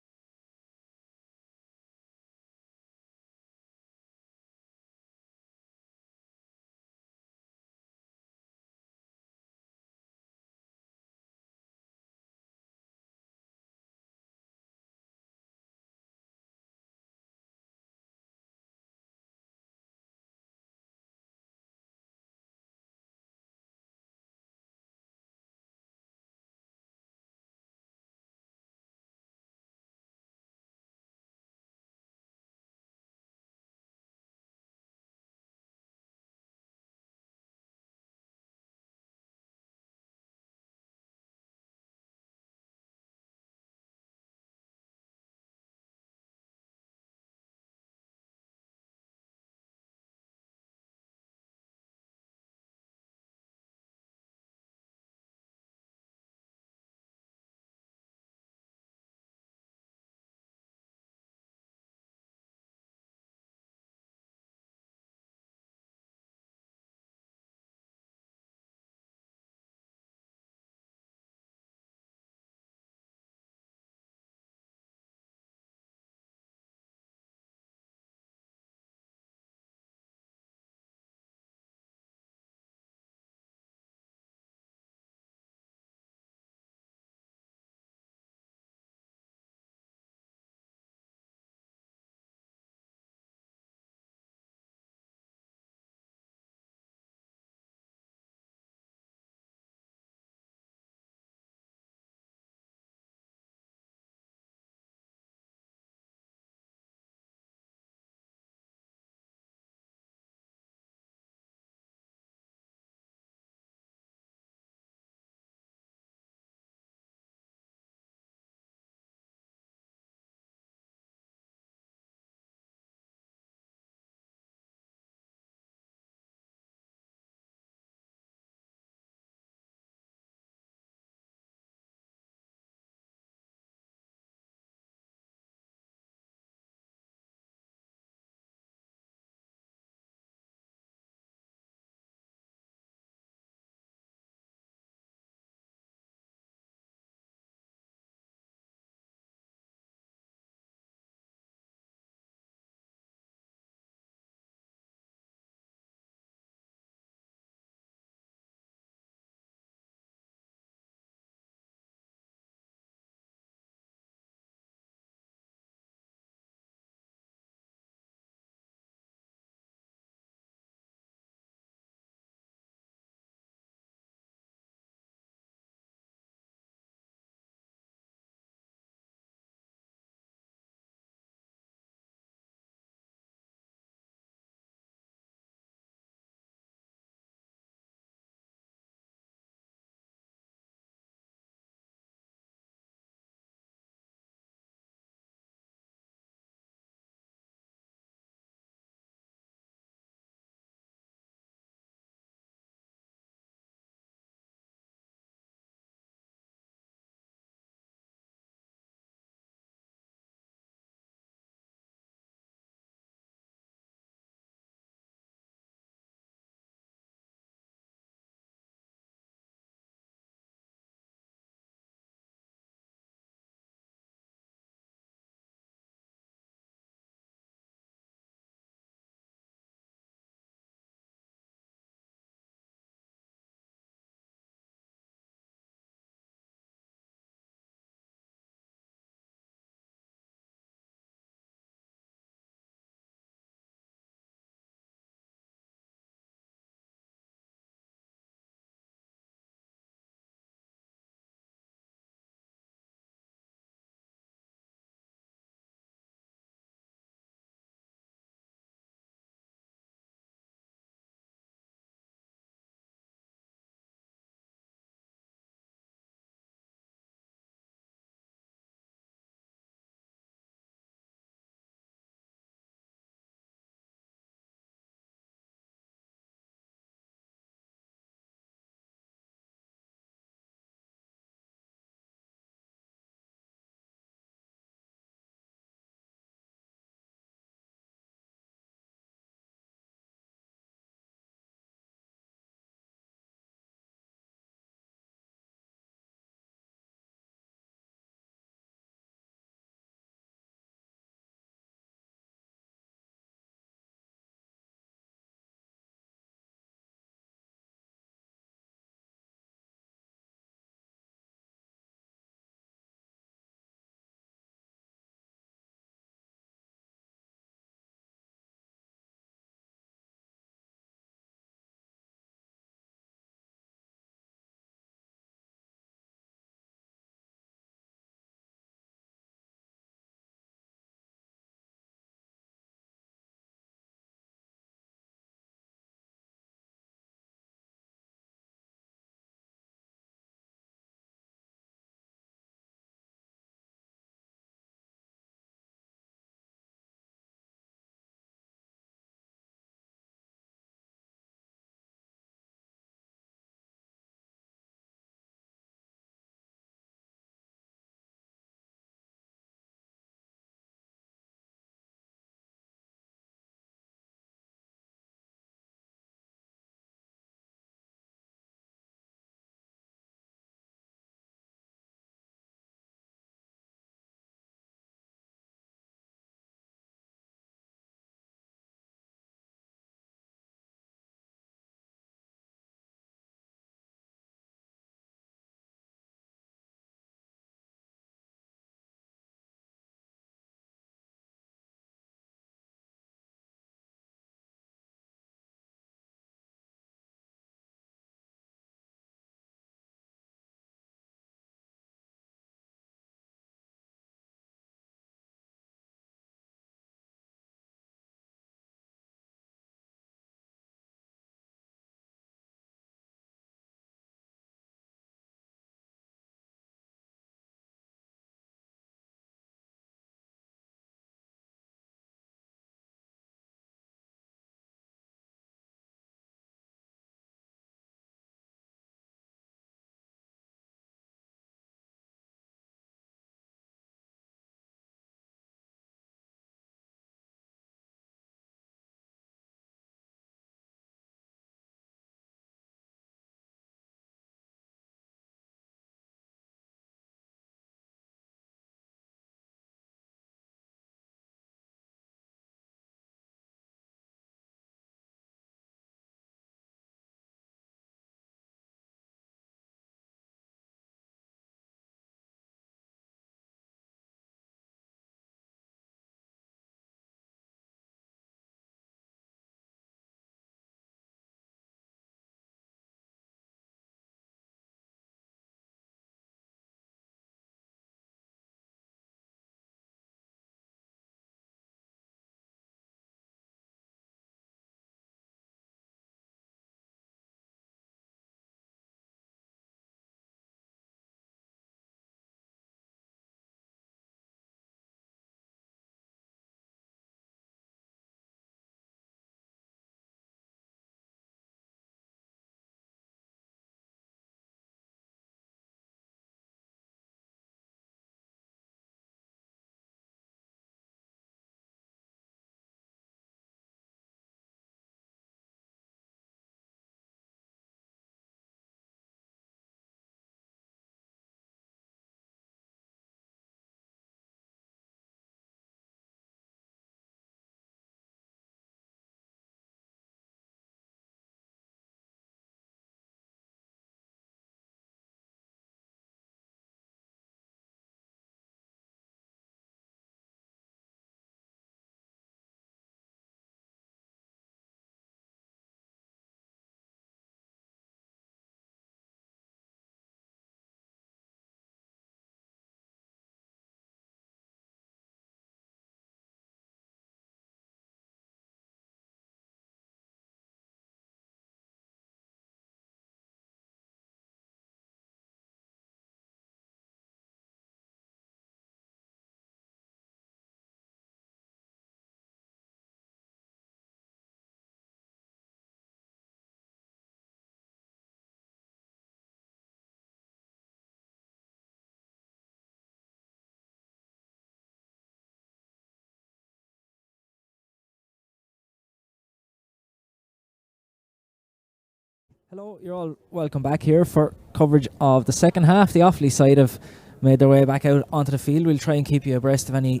Hello, you're all welcome back here for coverage of the second half. The Offaly side have made their way back out onto the field. We'll try and keep you abreast of any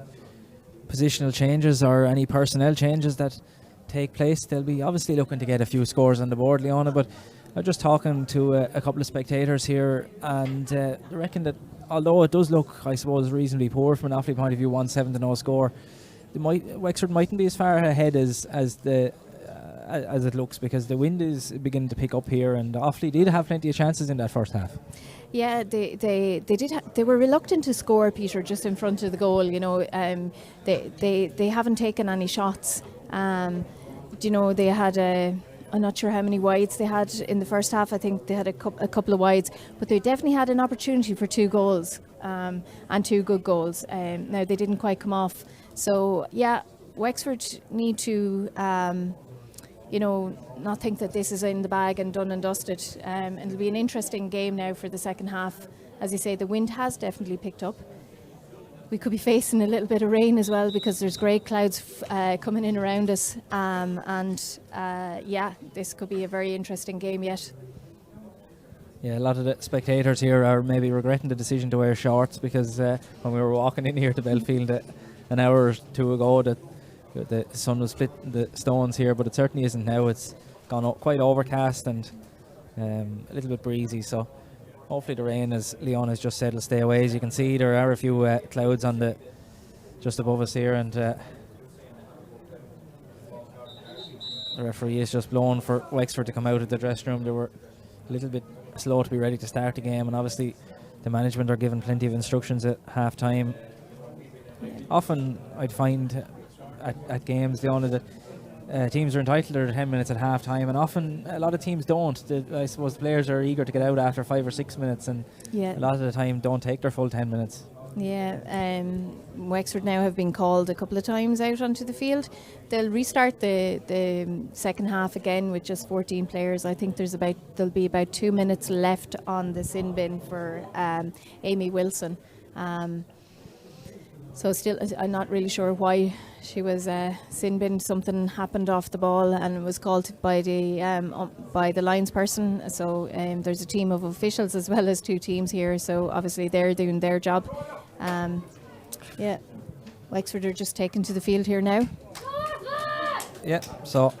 positional changes or any personnel changes that take place. They'll be obviously looking to get a few scores on the board, Leona, but I'm just talking to a couple of spectators here, and they reckon that although it does look, I suppose, reasonably poor from an Offaly point of view, 1-7 to no score, Wexford mightn't be as far ahead as it looks, because the wind is beginning to pick up here, and Offaly did have plenty of chances in that first half. Yeah, they did. They were reluctant to score, Peter, just in front of the goal. You know, they haven't taken any shots. You know, they had I'm not sure how many wides they had in the first half. I think they had a couple of wides, but they definitely had an opportunity for 2 goals and 2 good goals. Now they didn't quite come off. So yeah, Wexford need to. You know, not think that this is in the bag and done and dusted. It'll be an interesting game now for the second half. As you say, the wind has definitely picked up. We could be facing a little bit of rain as well, because there's grey clouds coming in around us. Yeah, this could be a very interesting game yet. Yeah, a lot of the spectators here are maybe regretting the decision to wear shorts, because when we were walking in here to Belfield an hour or 2 ago, that the sun was splitting the stones here, but it certainly isn't now. It's gone quite overcast and a little bit breezy, so hopefully the rain, as Leon has just said, will stay away. As you can see, there are a few clouds on just above us here, and the referee is just blowing for Wexford to come out of the dressing room. They were a little bit slow to be ready to start the game, and obviously the management are given plenty of instructions at half time. Often I'd find at games, the only that teams are entitled to their 10 minutes at half time, and often a lot of teams don't. I suppose the players are eager to get out after 5 or 6 minutes, and a lot of the time don't take their full 10 minutes. Yeah, Wexford now have been called a couple of times out onto the field. They'll restart the second half again with just 14 players. I think there'll be about 2 minutes left on the sin bin for Amy Wilson. So still, I'm not really sure why she was sin binned. Something happened off the ball and was called by the lines person. So there's a team of officials as well as 2 teams here. So obviously they're doing their job. Yeah, Wexford are just taken to the field here now. Yeah, so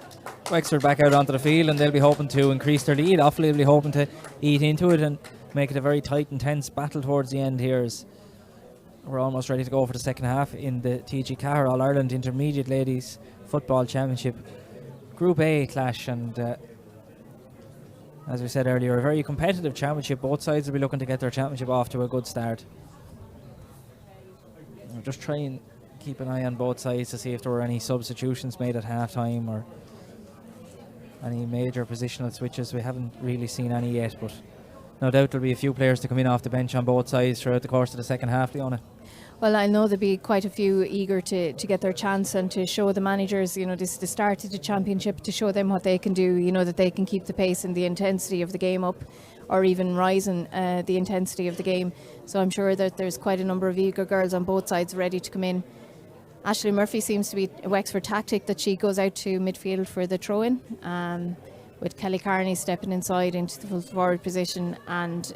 Wexford back out onto the field, and they'll be hoping to increase their lead. Offaly will be hoping to eat into it and make it a very tight and tense battle towards the end here. We're almost ready to go for the second half in the TG4 All-Ireland Intermediate Ladies Football Championship Group A clash, and as we said earlier, a very competitive championship. Both sides will be looking to get their championship off to a good start. We'll just try and keep an eye on both sides to see if there were any substitutions made at half time or any major positional switches. We haven't really seen any yet, but no doubt there'll be a few players to come in off the bench on both sides throughout the course of the second half, Leona. Well, I know there'll be quite a few eager to get their chance and to show the managers, you know, this is the start of the championship, to show them what they can do, you know, that they can keep the pace and the intensity of the game up, or even rising the intensity of the game. So I'm sure that there's quite a number of eager girls on both sides ready to come in. Ashley Murphy seems to be a Wexford tactic that she goes out to midfield for the throw-in, with Kelly Carney stepping inside into the full forward position, and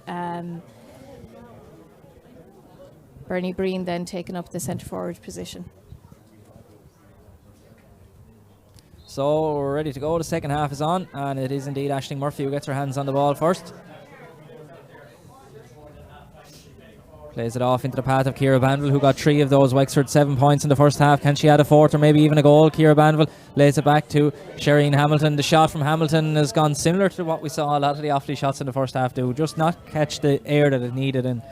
Bernie Breen then taking up the centre forward position. So we're ready to go. The second half is on, and it is indeed Aisling Murphy who gets her hands on the ball first. Plays it off into the path of Ciara Banville, who got 3 of those Wexford 7 points in the first half. Can she add a 4th or maybe even a goal? Ciara Banville lays it back to Shireen Hamilton. The shot from Hamilton has gone similar to what we saw a lot of the Offaly shots in the first half do, just not catch the air that it needed. And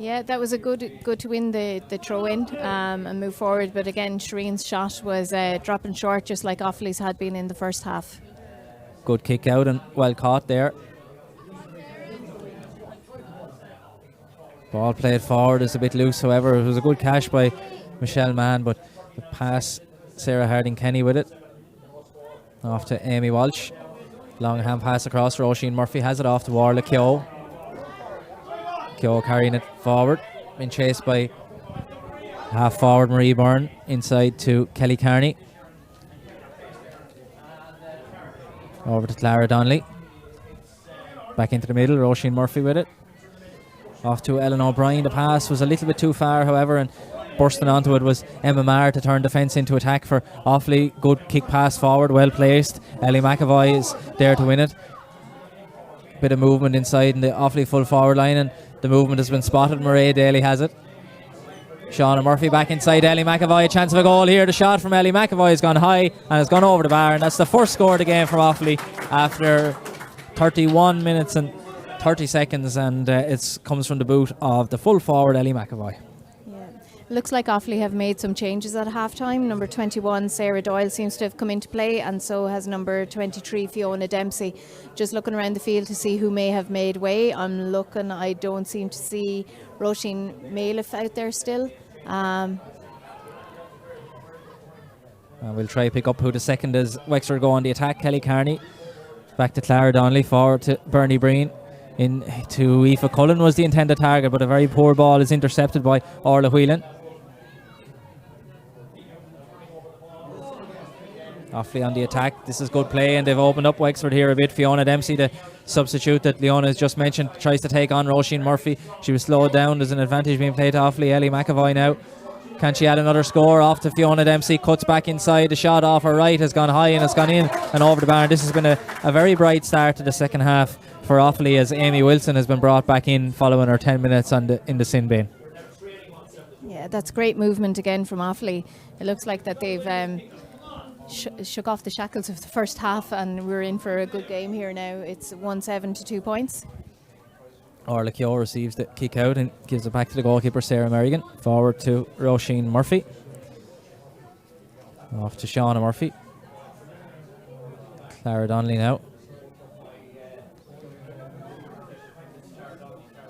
yeah, that was a good to win the throw-in and move forward. But again, Shireen's shot was dropping short, just like Offaly's had been in the first half. Good kick out and well caught there. Ball played forward is a bit loose, however. It was a good catch by Michelle Mann, but the pass, Sarah Harding-Kenny with it. Off to Amy Walsh. Long hand pass across for Oisin Murphy. Has it off to Warla Keogh. Keogh carrying it forward. Being chased by half forward Marie Byrne. Inside to Kelly Carney. Over to Clara Donnelly. Back into the middle, Roisin Murphy with it. Off to Ellen O'Brien. The pass was a little bit too far, however, and bursting onto it was Emma Maher to turn defence into attack for Offaly. Good kick pass forward, well placed. Ellie McAvoy is there to win it. Bit of movement inside in the Offaly full forward line, and the movement has been spotted. Murray Daly has it. Shauna Murphy back inside Ellie McAvoy. A chance of a goal here. The shot from Ellie McAvoy has gone high and has gone over the bar, and that's the first score of the game from Offaly after 31 minutes and 30 seconds, and it comes from the boot of the full forward Ellie McAvoy. Looks like Offaly have made some changes at half-time. Number 21, Sarah Doyle, seems to have come into play, and so has number 23, Fiona Dempsey. Just looking around the field to see who may have made way. I'm looking, I don't seem to see Roisin Mailiff out there still. And we'll try to pick up who the second is. Wexford go on the attack. Kelly Carney. Back to Clara Donnelly, forward to Bernie Breen. In to Aoife Cullen was the intended target, but a very poor ball is intercepted by Orla Whelan. Offaly on the attack. This is good play, and they've opened up Wexford here a bit. Fiona Dempsey, the substitute that Leona has just mentioned, tries to take on Roisin Murphy. She was slowed down. There's an advantage being played to Offaly. Ellie McAvoy now. Can she add another score? Off to Fiona Dempsey, cuts back inside. The shot off her right has gone high and it's gone in and over the bar. This has been a very bright start to the second half for Offaly, as Amy Wilson has been brought back in following her 10 minutes in the sin bin. Yeah, that's great movement again from Offaly. It looks like that they've shook off the shackles of the first half, and we're in for a good game here now. It's 1-7 to 2 points. Orla Keogh receives the kick out and gives it back to the goalkeeper Sarah Merrigan. Forward to Roisin Murphy. Off to Shauna Murphy. Clara Donnelly now.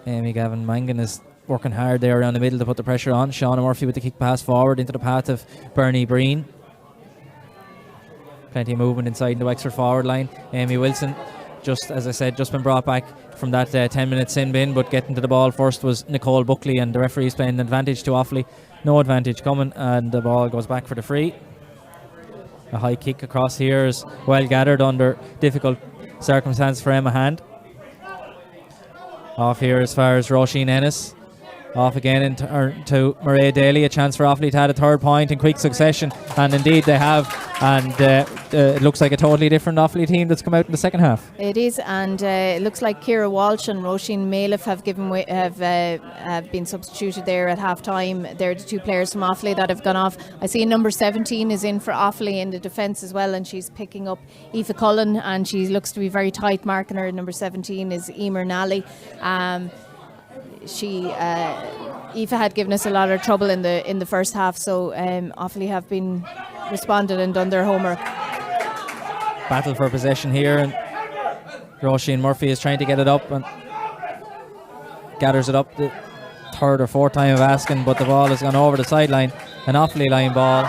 Amy Gavin Mangan is working hard there around the middle to put the pressure on. Shauna Murphy with the kick pass forward into the path of Bernie Breen. Plenty of movement inside the Wexford forward line. Amy Wilson, just as I said, just been brought back from that 10-minute sin bin, but getting to the ball first was Nicole Buckley, and the referee's playing an advantage to Offaly. No advantage coming, and the ball goes back for the free. A high kick across here is well gathered under difficult circumstances for Emma Hand. Off here as far as Roisin Ennis. Off again to Murray Daly. A chance for Offaly to add a third point in quick succession, and indeed they have. And it looks like a totally different Offaly team that's come out in the second half. It is, and it looks like Ciara Walsh and Roisin Mailiff have been substituted there at half time. They're the two players from Offaly that have gone off. I see number 17 is in for Offaly in the defence as well, and she's picking up Aoife Cullen, and she looks to be very tight marking her. Number 17 is Emer Nally. Aoife had given us a lot of trouble in the first half, so Offaly have been responded and done their homework. Battle for possession here, and Roisin Murphy is trying to get it up and gathers it up the third or fourth time of asking, but the ball has gone over the sideline. An Offaly line ball,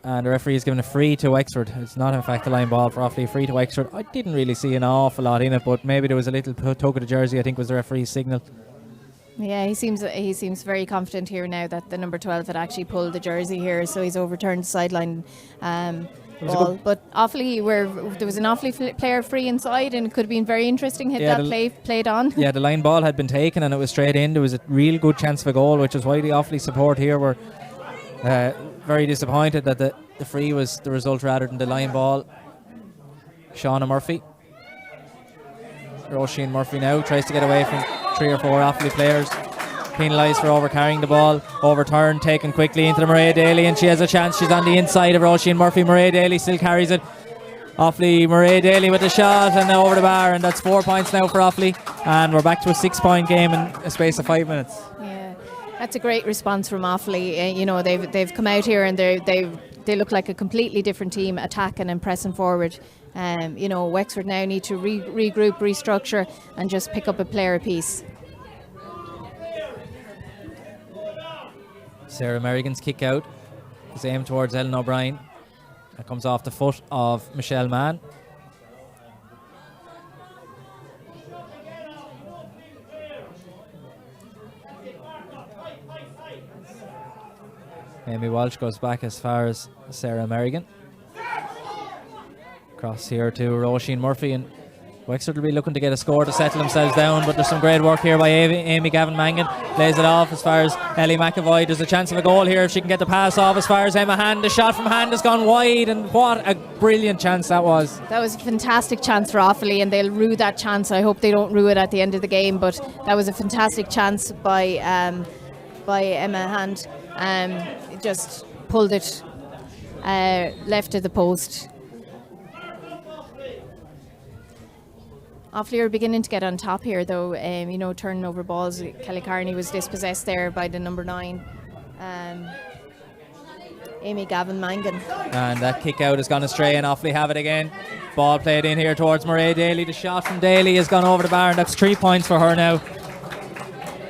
and the referee is given a free to Wexford. It's not in fact a line ball for Offaly, free to Wexford. I didn't really see an awful lot in it, but maybe there was a little tug of the jersey, I think was the referee's signal. Yeah, he seems very confident here now that the number 12 had actually pulled the jersey here, so he's overturned the sideline ball. But Offaly, there was an Offaly player free inside, and it could have been very interesting had played on. Yeah, the line ball had been taken and it was straight in. There was a real good chance of a goal, which is why the Offaly support here were very disappointed that the free was the result rather than the line ball. Shauna Murphy. Roisin Murphy now tries to get away from 3 or 4 Offaly players. Penalised for overcarrying the ball. Overturned, taken quickly into the Murray Daly, and she has a chance. She's on the inside of Roisin Murphy. Murray Daly still carries it. Offaly, Murray Daly with the shot and over the bar, and that's 4 points now for Offaly, and we're back to a 6-point game in a space of 5 minutes. Yeah, that's a great response from Offaly. They've come out here and they look like a completely different team, attacking and pressing forward. Wexford now need to regroup, restructure, and just pick up a player apiece. Sarah Merrigan's kick out is aimed towards Ellen O'Brien. It comes off the foot of Michelle Mann. Amy Walsh goes back as far as Sarah Merrigan. Cross here to Roisin Murphy, and Wexford will be looking to get a score to settle themselves down, but there's some great work here by Amy Gavin Mangan. Plays it off as far as Ellie McAvoy. There's a chance of a goal here if she can get the pass off as far as Emma Hand. The shot from Hand has gone wide, and what a brilliant chance that was. That was a fantastic chance for Offaly, and they'll rue that chance. I hope they don't rue it at the end of the game, but that was a fantastic chance by Emma Hand. Just pulled it left of the post. Offaly are beginning to get on top here, though. Turning over balls. Kelly Carney was dispossessed there by the number 9, Amy Gavin Mangan. And that kick out has gone astray, and Offaly have it again. Ball played in here towards Mairead Daly. The shot from Daly has gone over the bar, and that's 3 points for her now.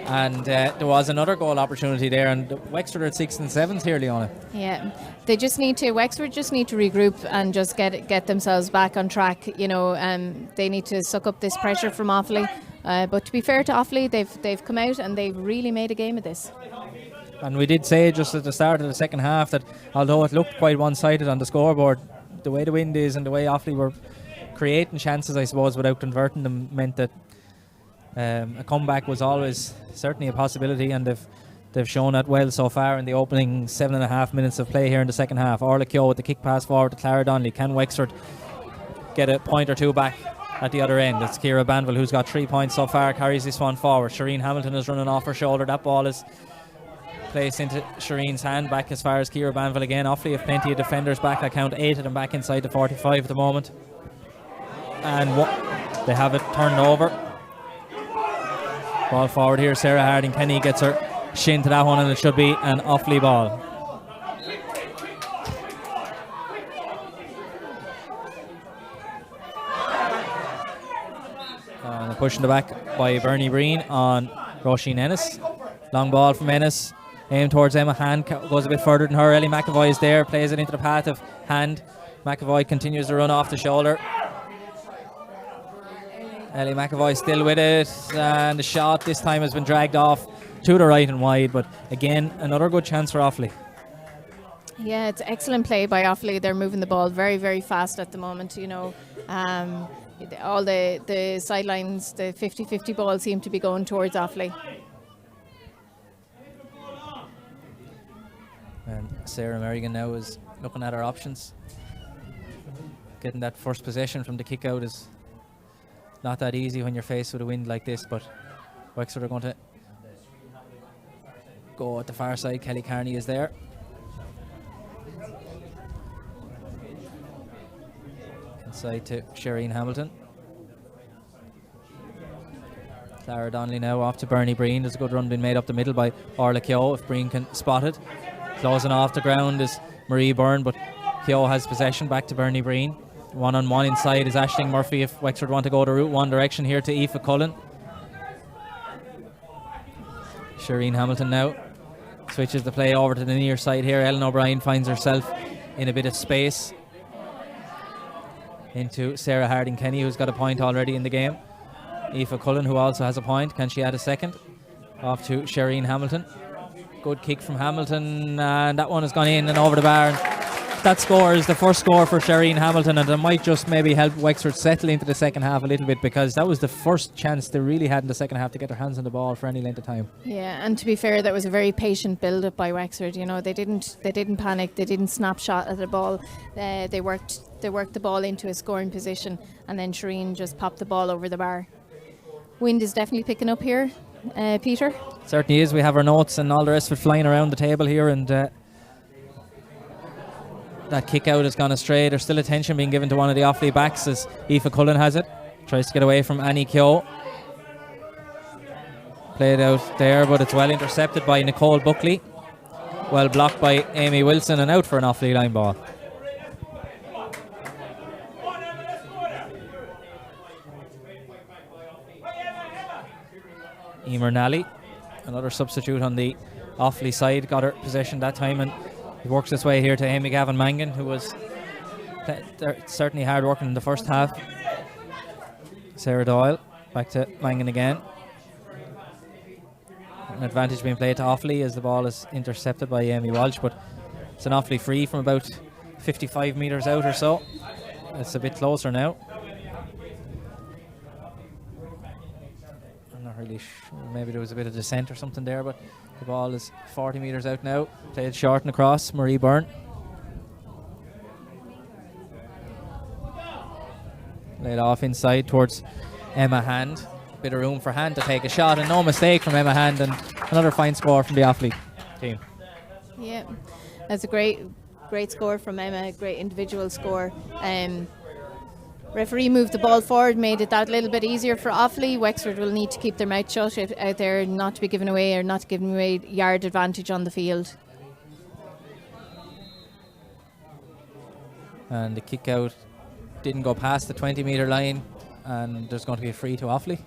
And there was another goal opportunity there, and Wexford are at 6 and 7s here, Leona. Yeah, Wexford just need to regroup and just get themselves back on track. They need to suck up this pressure from Offaly. But to be fair to Offaly, they've come out and they've really made a game of this. And we did say just at the start of the second half that although it looked quite one-sided on the scoreboard, the way the wind is and the way Offaly were creating chances, I suppose, without converting them, meant that a comeback was always certainly a possibility, and they've shown that well so far in the opening 7.5 minutes of play here in the second half. Orla Keogh with the kick pass forward to Clara Donnelly. Can Wexford get a point or two back at the other end? It's Ciara Banville who's got 3 points so far, carries this one forward. Shireen Hamilton is running off her shoulder. That ball is placed into Shireen's hand, back as far as Ciara Banville again. Offaly have plenty of defenders back. I count 8 of them back inside the 45 at the moment. And they have it turned over. Ball forward here. Sarah Harding Kenny gets her shin to that one, and it should be an Offaly ball. And pushing the back by Bernie Breen on Roisin Ennis. Long ball from Ennis, aimed towards Emma Hand, goes a bit further than her. Ellie McAvoy is there, plays it into the path of Hand. McAvoy continues to run off the shoulder. Ellie McAvoy still with it, and the shot this time has been dragged off to the right and wide, but again another good chance for Offaly. Yeah, it's excellent play by Offaly. They're moving the ball very, very fast at the moment. All the sidelines, the 50-50 ball seem to be going towards Offaly. And Sarah Merrigan now is looking at her options. Getting that first possession from the kick out is not that easy when you're faced with a wind like this, but Wexford are going to go at the far side. Kelly Carney is there. Inside to Shireen Hamilton. Clara Donnelly now off to Bernie Breen. There's a good run being made up the middle by Orla Keogh if Breen can spot it. Closing off the ground is Marie Byrne, but Keogh has possession back to Bernie Breen. One-on-one inside is Aisling Murphy if Wexford want to go the route one direction here to Aoife Cullen. Shireen Hamilton now switches the play over to the near side here. Ellen O'Brien finds herself in a bit of space into Sarah Harding Kenny, who's got a point already in the game. Aoife Cullen, who also has a point. Can she add a second? Off to Shireen Hamilton. Good kick from Hamilton, and that one has gone in and over the bar. That score is the first score for Shireen Hamilton, and it might just maybe help Wexford settle into the second half a little bit, because that was the first chance they really had in the second half to get their hands on the ball for any length of time. Yeah, and to be fair, that was a very patient build-up by Wexford. They didn't panic, they didn't snapshot at the ball. They worked the ball into a scoring position, and then Shireen just popped the ball over the bar. Wind is definitely picking up here, Peter. Certainly is. We have our notes and all the rest of it flying around the table here, and that kick out has gone astray. There's still attention being given to one of the Offaly backs as Aoife Cullen has it. Tries to get away from Annie Keogh. Played out there, but it's well intercepted by Nicole Buckley. Well blocked by Amy Wilson, and out for an Offaly line ball. Emer Nally, another substitute on the Offaly side, got her possession that time, and he works his way here to Amy Gavin Mangan, who was certainly hard working in the first half. Sarah Doyle back to Mangan again. An advantage being played to Offaly as the ball is intercepted by Amy Walsh, but it's an Offaly free from about 55 metres out or so. It's a bit closer now. I'm not really sure. Maybe there was a bit of descent or something there, but the ball is 40 metres out now. Played short and across. Marie Byrne. Laid off inside towards Emma Hand. Bit of room for Hand to take a shot, and no mistake from Emma Hand, and another fine score from the Offaly team. Yeah, that's a great score from Emma, great individual score. Referee moved the ball forward, made it that little bit easier for Offaly. Wexford will need to keep their mouth shut out there, not to be giving away yard advantage on the field. And the kick out didn't go past the 20-metre line, and there's going to be a free to Offaly.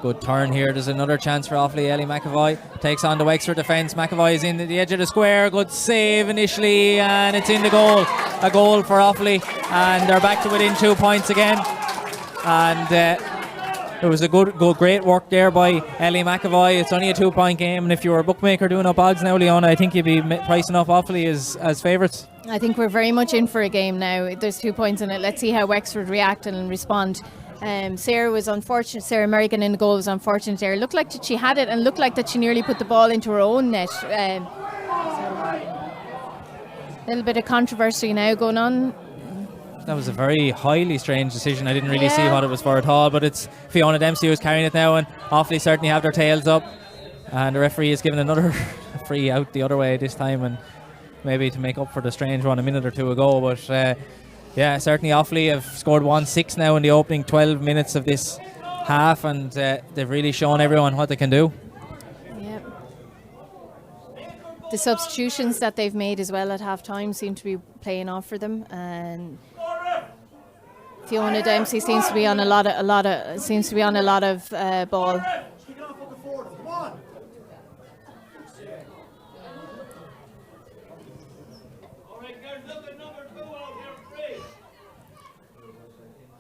Good turn here. There's another chance for Offaly. Ellie McAvoy takes on the Wexford defence. McAvoy is in the edge of the square. Good save initially, and it's in the goal. A goal for Offaly, and they're back to within 2 points again. And it was a great work there by Ellie McAvoy. It's only a 2-point game, and if you were a bookmaker doing up odds now, Leona, I think you'd be pricing up Offaly as favourites. I think we're very much in for a game now. There's 2 points in it. Let's see how Wexford react and respond. Sarah was unfortunate. Sarah Merrigan in the goal was unfortunate there. Looked like that she had it, and looked like that she nearly put the ball into her own net. A little bit of controversy now going on. That was a very highly strange decision. I didn't really see what it was for at all, but it's Fiona Dempsey who's carrying it now, and Offaly certainly have their tails up, and the referee is giving another free out the other way this time, and maybe to make up for the strange one a minute or two ago. But yeah, certainly Offaly have scored 1-6 now in the opening 12 minutes of this half, and they've really shown everyone what they can do. Yep. The substitutions that they've made as well at half time seem to be playing off for them, and Fiona Dempsey seems to be on a lot of ball.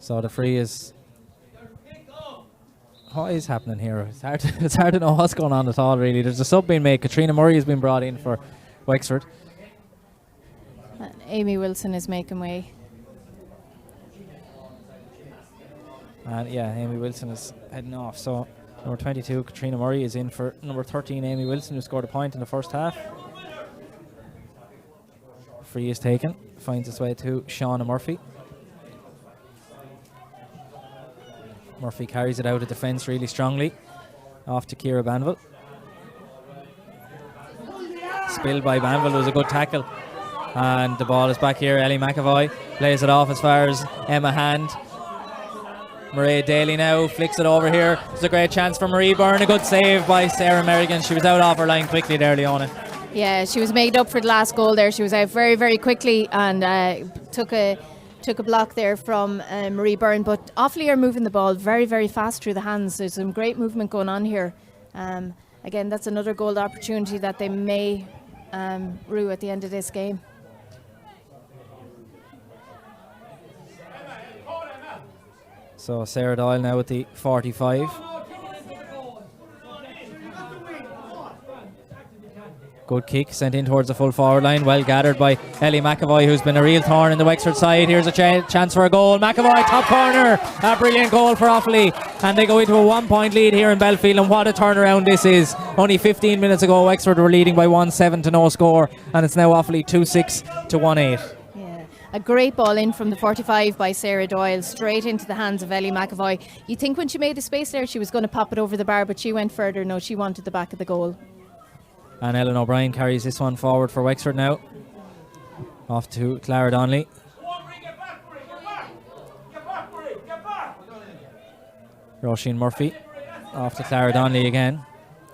So the free is... What is happening here? It's hard to know what's going on at all, really. There's a sub being made. Katrina Murray has been brought in for Wexford. And Amy Wilson is making way. And yeah, Amy Wilson is heading off. So number 22, Katrina Murray, is in for number 13, Amy Wilson, who scored a point in the first half. Free is taken. Finds its way to Shauna Murphy. Murphy carries it out of defence really strongly. Off to Ciara Banville. Spilled by Banville. Was a good tackle. And the ball is back here. Ellie McAvoy plays it off as far as Emma Hand. Mairead Daly now flicks it over here. It's a great chance for Marie Byrne. A good save by Sarah Merrigan. She was out off her line quickly there, Leona. Yeah, she was made up for the last goal there. She was out very, very quickly and took a block there from Marie Byrne. But Offaly are moving the ball very, very fast through the hands. There's some great movement going on here. Again, that's another goal opportunity that they may rue at the end of this game. So Sarah Doyle now with the 45. Good kick sent in towards the full forward line. Well gathered by Ellie McAvoy, who's been a real thorn in the Wexford side. Here's a chance for a goal. McAvoy, top corner. A brilliant goal for Offaly. And they go into a 1-point lead here in Belfield. And what a turnaround this is. Only 15 minutes ago, Wexford were leading by 1-7 to no score. And it's now Offaly 2-6 to 1-8. A great ball in from the 45 by Sarah Doyle, straight into the hands of Ellie McAvoy. You think when she made the space there, she was going to pop it over the bar, but she went further. No, she wanted the back of the goal. And Ellen O'Brien carries this one forward for Wexford now. Off to Clara Donnelly. Roisin Murphy. Off to Clara Donnelly again.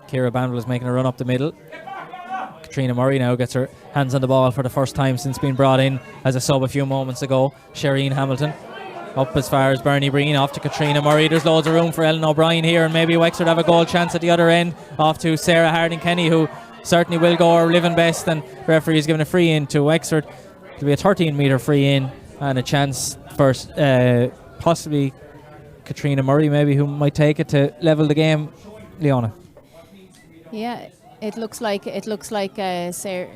Ciara Banville is making a run up the middle. Katrina Murray now gets her hands on the ball for the first time since being brought in as a sub a few moments ago. Shireen Hamilton up as far as Bernie Breen. Off to Katrina Murray. There's loads of room for Ellen O'Brien here, and maybe Wexford have a goal chance at the other end. Off to Sarah Harding-Kenny, who certainly will go or living best, and the referee is giving a free in to Wexford. It'll be a 13-metre free in and a chance for possibly Katrina Murray maybe, who might take it to level the game. Leona. Yeah, it looks like Sarah.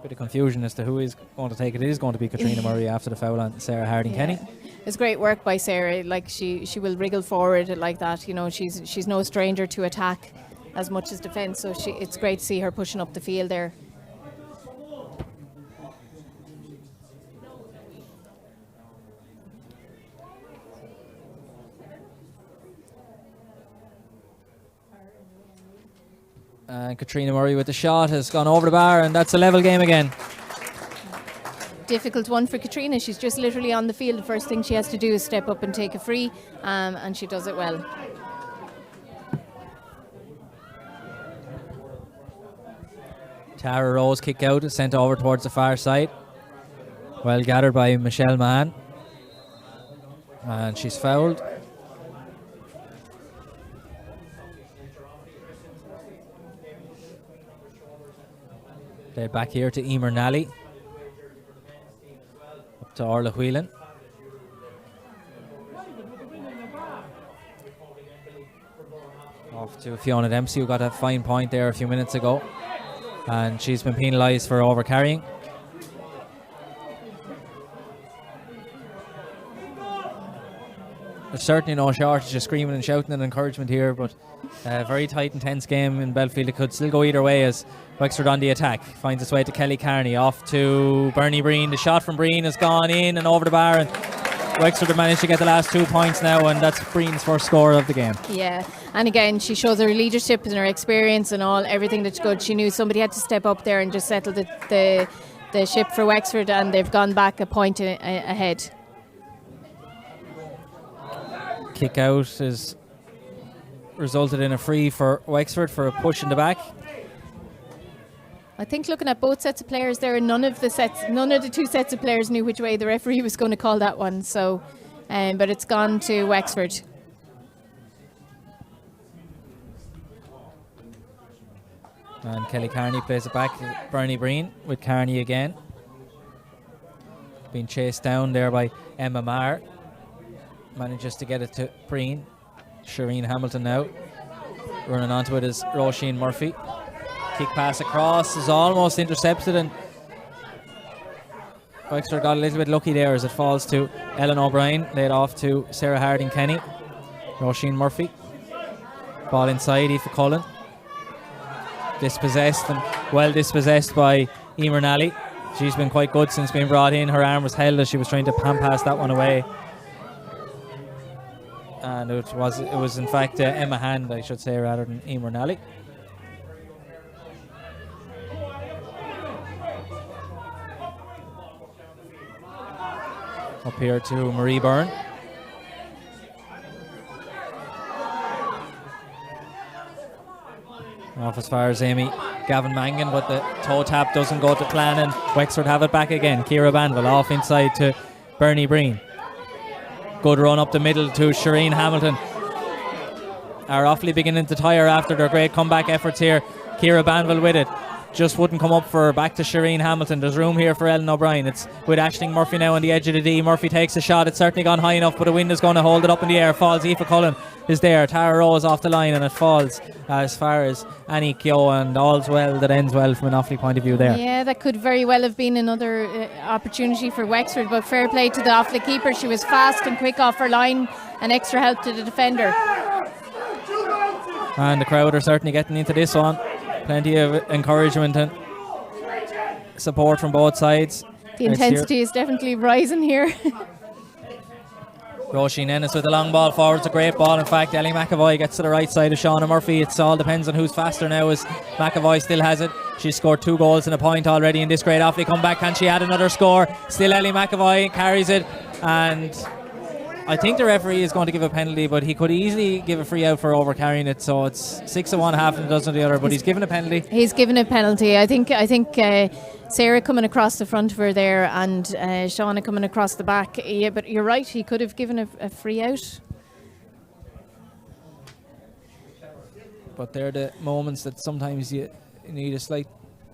Bit of confusion as to who is going to take it. It is going to be Katrina Murray after the foul on Sarah Harding-Kenny. It's great work by Sarah. Like she will wriggle forward like that. You know, she's no stranger to attack as much as defence. So it's great to see her pushing up the field there. And Katrina Murray with the shot has gone over the bar, and that's a level game again. Difficult one for Katrina. She's just literally on the field. The first thing she has to do is step up and take a free, and she does it well. Tara Rose kick out, sent over towards the far side. Well gathered by Michelle Mahan. And she's fouled. They're back here to Emer Nally. Up to Orla Whelan. Off to Fiona Dempsey, who got a fine point there a few minutes ago. And she's been penalised for overcarrying. There's certainly no shortage of screaming and shouting and encouragement here, but a very tight and tense game in Belfield. It could still go either way as Wexford on the attack. Finds its way to Kelly Carney, off to Bernie Breen. The shot from Breen has gone in and over the bar, and Wexford have managed to get the last 2 points now, and that's Breen's first score of the game. Yeah, and again, she shows her leadership and her experience and everything that's good. She knew somebody had to step up there and just settle the ship for Wexford, and they've gone back a point ahead. Kick out has resulted in a free for Wexford for a push in the back. I think looking at both sets of players there, none of the two sets of players knew which way the referee was going to call that one. So, but it's gone to Wexford. And Kelly Carney plays it back to Bernie Breen with Carney again. Being chased down there by Emma Maher. Manages to get it to Breen. Shireen Hamilton now. Running onto it is Roisin Murphy. Kick pass across is almost intercepted, and Wexford got a little bit lucky there as it falls to Ellen O'Brien. Laid off to Sarah Harding-Kenny. Roisin Murphy. Ball inside, Aoife Cullen. Dispossessed, and well dispossessed by Emer Nally. She's been quite good since being brought in. Her arm was held as she was trying to pan pass that one away. And it was in fact Emma Hand, I should say, rather than Emer Nally. Up here to Marie Byrne. Off as far as Amy Gavin Mangan, but the toe tap doesn't go to plan, and Wexford have it back again. Ciara Banville off inside to Bernie Breen. Good run up the middle to Shireen Hamilton. Are Offaly beginning to tire after their great comeback efforts here. Ciara Banville with it. Just wouldn't come up for her. Back to Shireen Hamilton. There's room here for Ellen O'Brien. It's with Aisling Murphy now on the edge of the D. Murphy takes a shot. It's certainly gone high enough, but the wind is going to hold it up in the air. Falls. Aoife Cullen is there. Tara Rose off the line, and it falls as far as Annie Keogh, and all's well that ends well from an Offaly point of view there. Yeah, that could very well have been another opportunity for Wexford, but fair play to the Offaly keeper. She was fast and quick off her line, and extra help to the defender. And the crowd are certainly getting into this one. Plenty of encouragement and support from both sides. The intensity is definitely rising here. Roisin Ennis with the long ball forward. It's a great ball. In fact, Ellie McAvoy gets to the right side of Shauna Murphy. It all depends on who's faster now, as McAvoy still has it. She's scored 2 goals and a point already in this great Offaly comeback. Can she add another score? Still Ellie McAvoy carries it, and I think the referee is going to give a penalty, but he could easily give a free out for overcarrying it. So it's 6 of one, half and a dozen of the other. But he's given a penalty. He's given a penalty. I think Sarah coming across the front of her there, and Shauna coming across the back. Yeah, but you're right. He could have given a free out. But they're the moments that sometimes you need a slight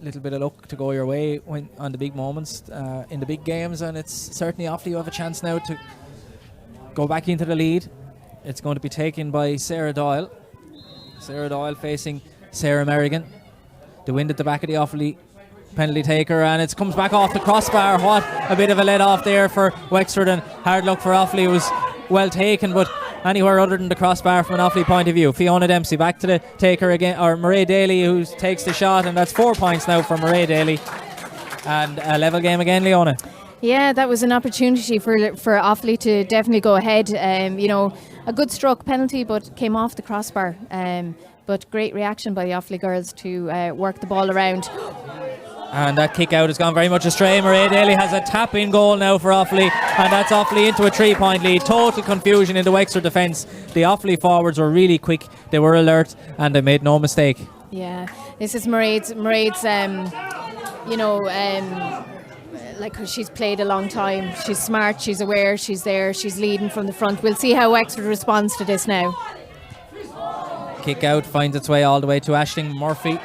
little bit of luck to go your way when on the big moments, in the big games, and it's certainly Offaly who have a chance now to go back into the lead. It's going to be taken by Sarah Doyle. Sarah Doyle facing Sarah Merrigan. The wind at the back of the Offaly penalty taker, and it comes back off the crossbar. What a bit of a let off there for Wexford, and hard luck for Offaly. It was well taken, but anywhere other than the crossbar from an Offaly point of view. Fiona Dempsey back to the taker again, or Mairead Daly, who takes the shot, and that's 4 points now for Mairead Daly. And a level game again, Leona. Yeah, that was an opportunity for Offaly to definitely go ahead. A good struck penalty, but came off the crossbar. But great reaction by the Offaly girls to work the ball around. And that kick out has gone very much astray. Mairead Daly has a tap-in goal now for Offaly, and that's Offaly into a 3-point lead. Total confusion in the Wexford defence. The Offaly forwards were really quick, they were alert, and they made no mistake. Yeah, this is Mairead's like she's played a long time. She's smart, she's aware, she's there, she's leading from the front. We'll see how Wexford responds to this now. Kick out finds its way all the way to Aisling Murphy.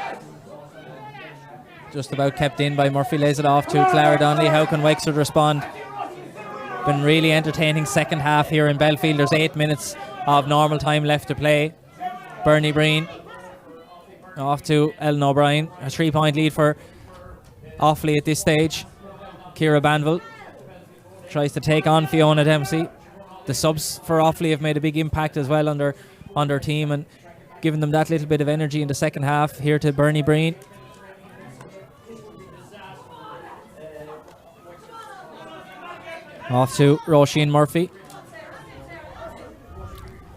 Just about kept in by Murphy, lays it off to Clara Donnelly. How can Wexford respond? Been really entertaining second half here in Belfield. There's 8 minutes of normal time left to play. Bernie Breen off to Ellen O'Brien. A 3-point lead for Offaly at this stage. Ciara Banville tries to take on Fiona Dempsey. The subs for Offaly have made a big impact as well on their team and given them that little bit of energy in the second half. Here to Bernie Breen. Off to Roisin Murphy.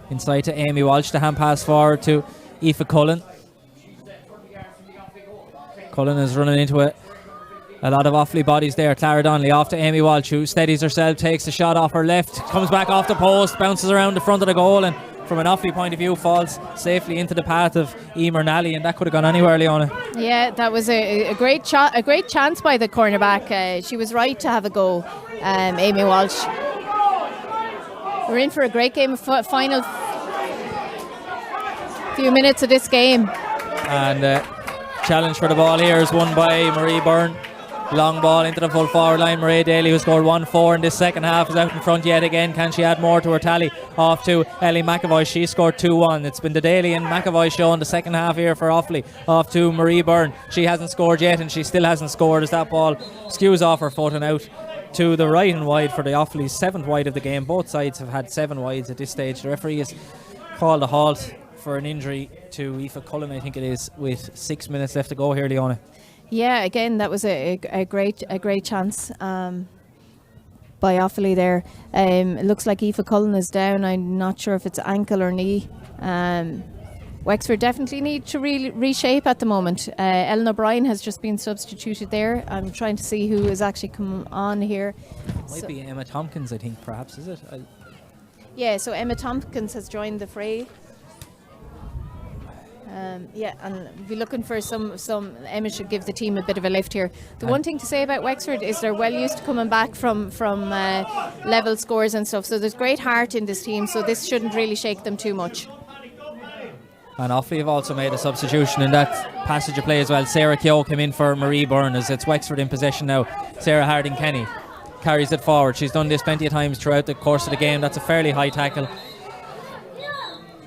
Inside to Amy Walsh. The hand pass forward to Aoife Cullen. Cullen is running into a lot of Offaly bodies there. Clara Donnelly off to Amy Walsh, who steadies herself, takes the shot off her left, comes back off the post, bounces around the front of the goal, and from an Offaly point of view falls safely into the path of Emer Nally, and that could have gone anywhere, Leona. Yeah, that was a great chance by the cornerback. She was right to have a go, Amy Walsh. We're in for a great game. Final few minutes of this game. And challenge for the ball here is won by Marie Byrne. Long ball into the full forward line. Mairead Daly, who scored 1-4 in this second half, is out in front yet again. Can she add more to her tally? Off to Ellie McAvoy. She scored 2-1. It's been the Daly and McAvoy show in the second half here for Offaly. Off to Marie Byrne. She hasn't scored yet, and she still hasn't scored as that ball skews off her foot and out to the right and wide for the Offaly's 7th wide of the game. Both sides have had 7 wides at this stage. The referee has called a halt for an injury to Aoife Cullen, I think it is, with 6 minutes left to go here, Leona. Yeah, again, that was a great chance by Offaly there. It looks like Aoife Cullen is down. I'm not sure if it's ankle or knee. Wexford definitely need to reshape at the moment. Ellen O'Brien has just been substituted there. I'm trying to see who has actually come on here. Might be Emma Tompkins, I think, perhaps, is it? Yeah, so Emma Tompkins has joined the fray. And we'll be looking for some. Emma should give the team a bit of a lift here. The one thing to say about Wexford is they're well used to coming back from level scores and stuff. So there's great heart in this team. So this shouldn't really shake them too much. And Offaly have also made a substitution in that passage of play as well. Sarah Keogh came in for Marie Byrne as it's Wexford in possession now. Sarah Harding-Kenny carries it forward. She's done this plenty of times throughout the course of the game. That's a fairly high tackle.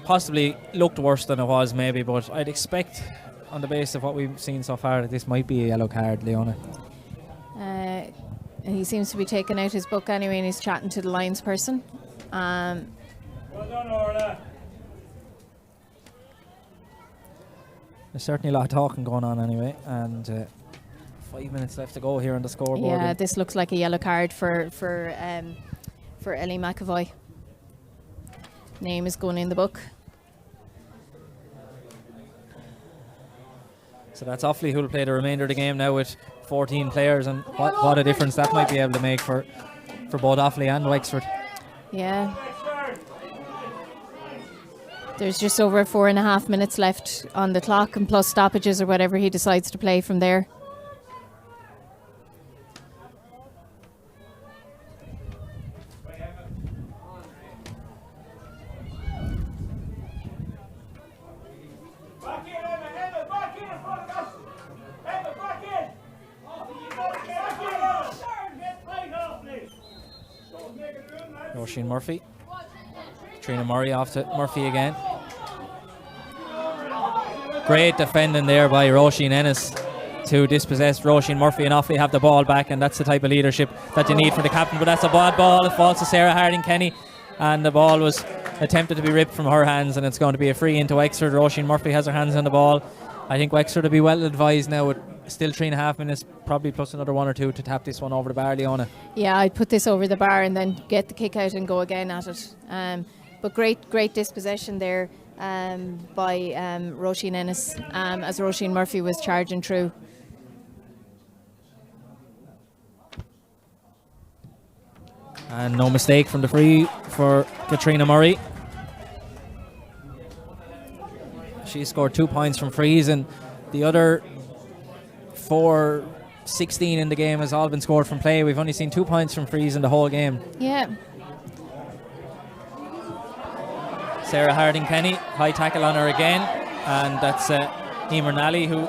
Possibly looked worse than it was maybe, but I'd expect on the basis of what we've seen so far that this might be a yellow card, Leona. He seems to be taking out his book anyway, and he's chatting to the Lions person. Well done, Orla. There's certainly a lot of talking going on anyway, and 5 minutes left to go here on the scoreboard. Yeah, this looks like a yellow card for Ellie McAvoy. Name is going in the book. So that's Offaly who will play the remainder of the game now with 14 players, and what a difference that might be able to make for both Offaly and Wexford. Yeah. There's just over 4.5 minutes left on the clock, and plus stoppages or whatever he decides to play from there. Back in, Emma, back in front of us. Emma, back in. Roisin Murphy. Katrina Murray off to Murphy again. Great defending there by Roisin Ennis to dispossess Roisin Murphy, and Offaly have the ball back, and that's the type of leadership that you need for the captain. But that's a bad ball. It falls to Sarah Harding-Kenny, and the ball was attempted to be ripped from her hands, and it's going to be a free into Wexford. Roisin Murphy has her hands on the ball. I think Wexford will be well advised now with still 3.5 minutes, probably plus another 1 or 2 to tap this one over the bar, Leona. Yeah, I'd put this over the bar and then get the kick out and go again at it. But great dispossession there by Roisin Ennis as Roisin Murphy was charging through. And no mistake from the free for Katrina Murray. She scored 2 points from frees, and the other 4-16 in the game has all been scored from play. We've only seen 2 points from frees in the whole game. Yeah. Sarah Harding-Kenny, high tackle on her again, and that's Emer Nally who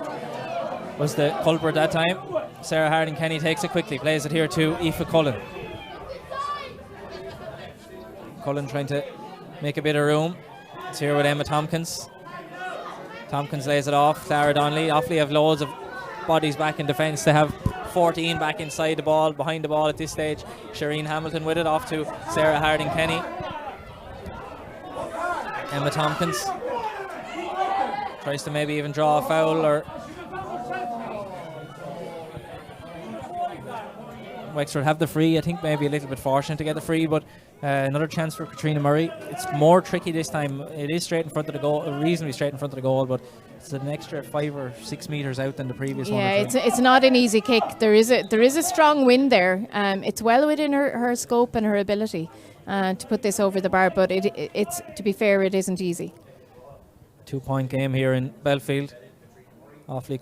was the culprit that time. Sarah Harding-Kenny takes it quickly, plays it here to Aoife Cullen. Cullen trying to make a bit of room. It's here with Emma Tompkins. Tompkins lays it off. Clara Donnelly. Offaly have loads of bodies back in defence. They have 14 back inside the ball, behind the ball at this stage. Shireen Hamilton with it off to Sarah Harding-Kenny. Emma Tompkins tries to maybe even draw a foul, or Wexford have the free. I think maybe a little bit fortunate to get the free, but another chance for Katrina Murray. It's more tricky this time. It is straight in front of the goal, reasonably straight in front of the goal, but it's an extra 5 or 6 metres out than the previous one. Yeah, it's not an easy kick. There is a strong wind there. It's well within her scope and her ability to put this over the bar, but it's to be fair, it isn't easy. 2-point game here in Belfield. Offaly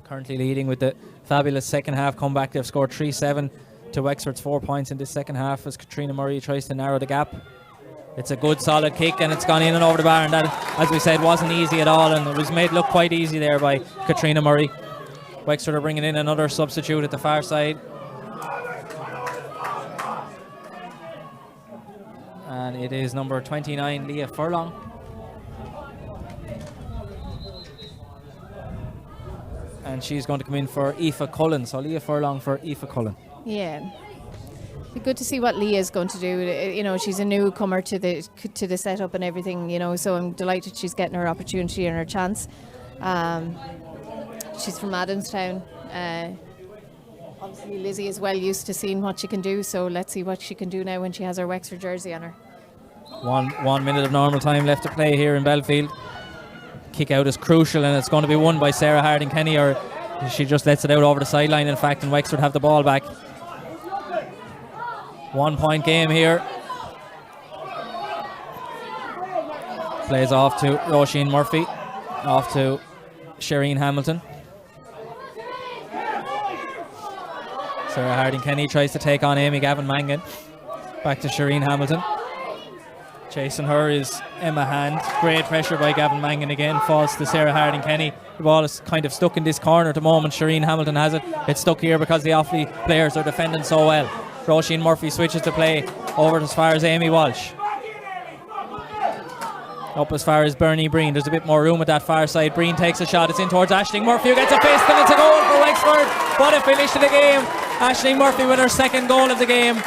currently leading with the fabulous second half comeback. They've scored 3-7 to Wexford's 4 points in this second half as Katrina Murray tries to narrow the gap. It's a good solid kick, and it's gone in and over the bar, and that, as we said, wasn't easy at all, and it was made look quite easy there by Katrina Murray. Wexford are bringing in another substitute at the far side, and it is number 29, Leah Furlong. And she's going to come in for Aoife Cullen, so Leah Furlong for Aoife Cullen. Yeah, be good to see what Leah is going to do. You know, she's a newcomer to the setup and everything. You know, so I'm delighted she's getting her opportunity and her chance. She's from Adamstown. Obviously, Lizzie is well used to seeing what she can do. So let's see what she can do now when she has her Wexford jersey on her. 1 minute of normal time left to play here in Belfield. Kick out is crucial, and it's going to be won by Sarah Harding-Kenny, or she just lets it out over the sideline, in fact, and Wexford have the ball back. 1 point game here. Plays off to Roisin Murphy, off to Shireen Hamilton. Sarah Harding-Kenny tries to take on Amy Gavin-Mangan. Back to Shireen Hamilton. Chasing her is Emma Hand. Great pressure by Gavin-Mangan again. Falls to Sarah Harding-Kenny. The ball is kind of stuck in this corner at the moment. Shireen Hamilton has it. It's stuck here because the Offaly players are defending so well. Roisin Murphy switches to play over as far as Amy Walsh. Up as far as Bernie Breen. There's a bit more room at that far side. Breen takes a shot. It's in towards Aisling Murphy, who gets a fist, and it's a goal for Wexford. What a finish to the game. Aisling Murphy with her second goal of the game.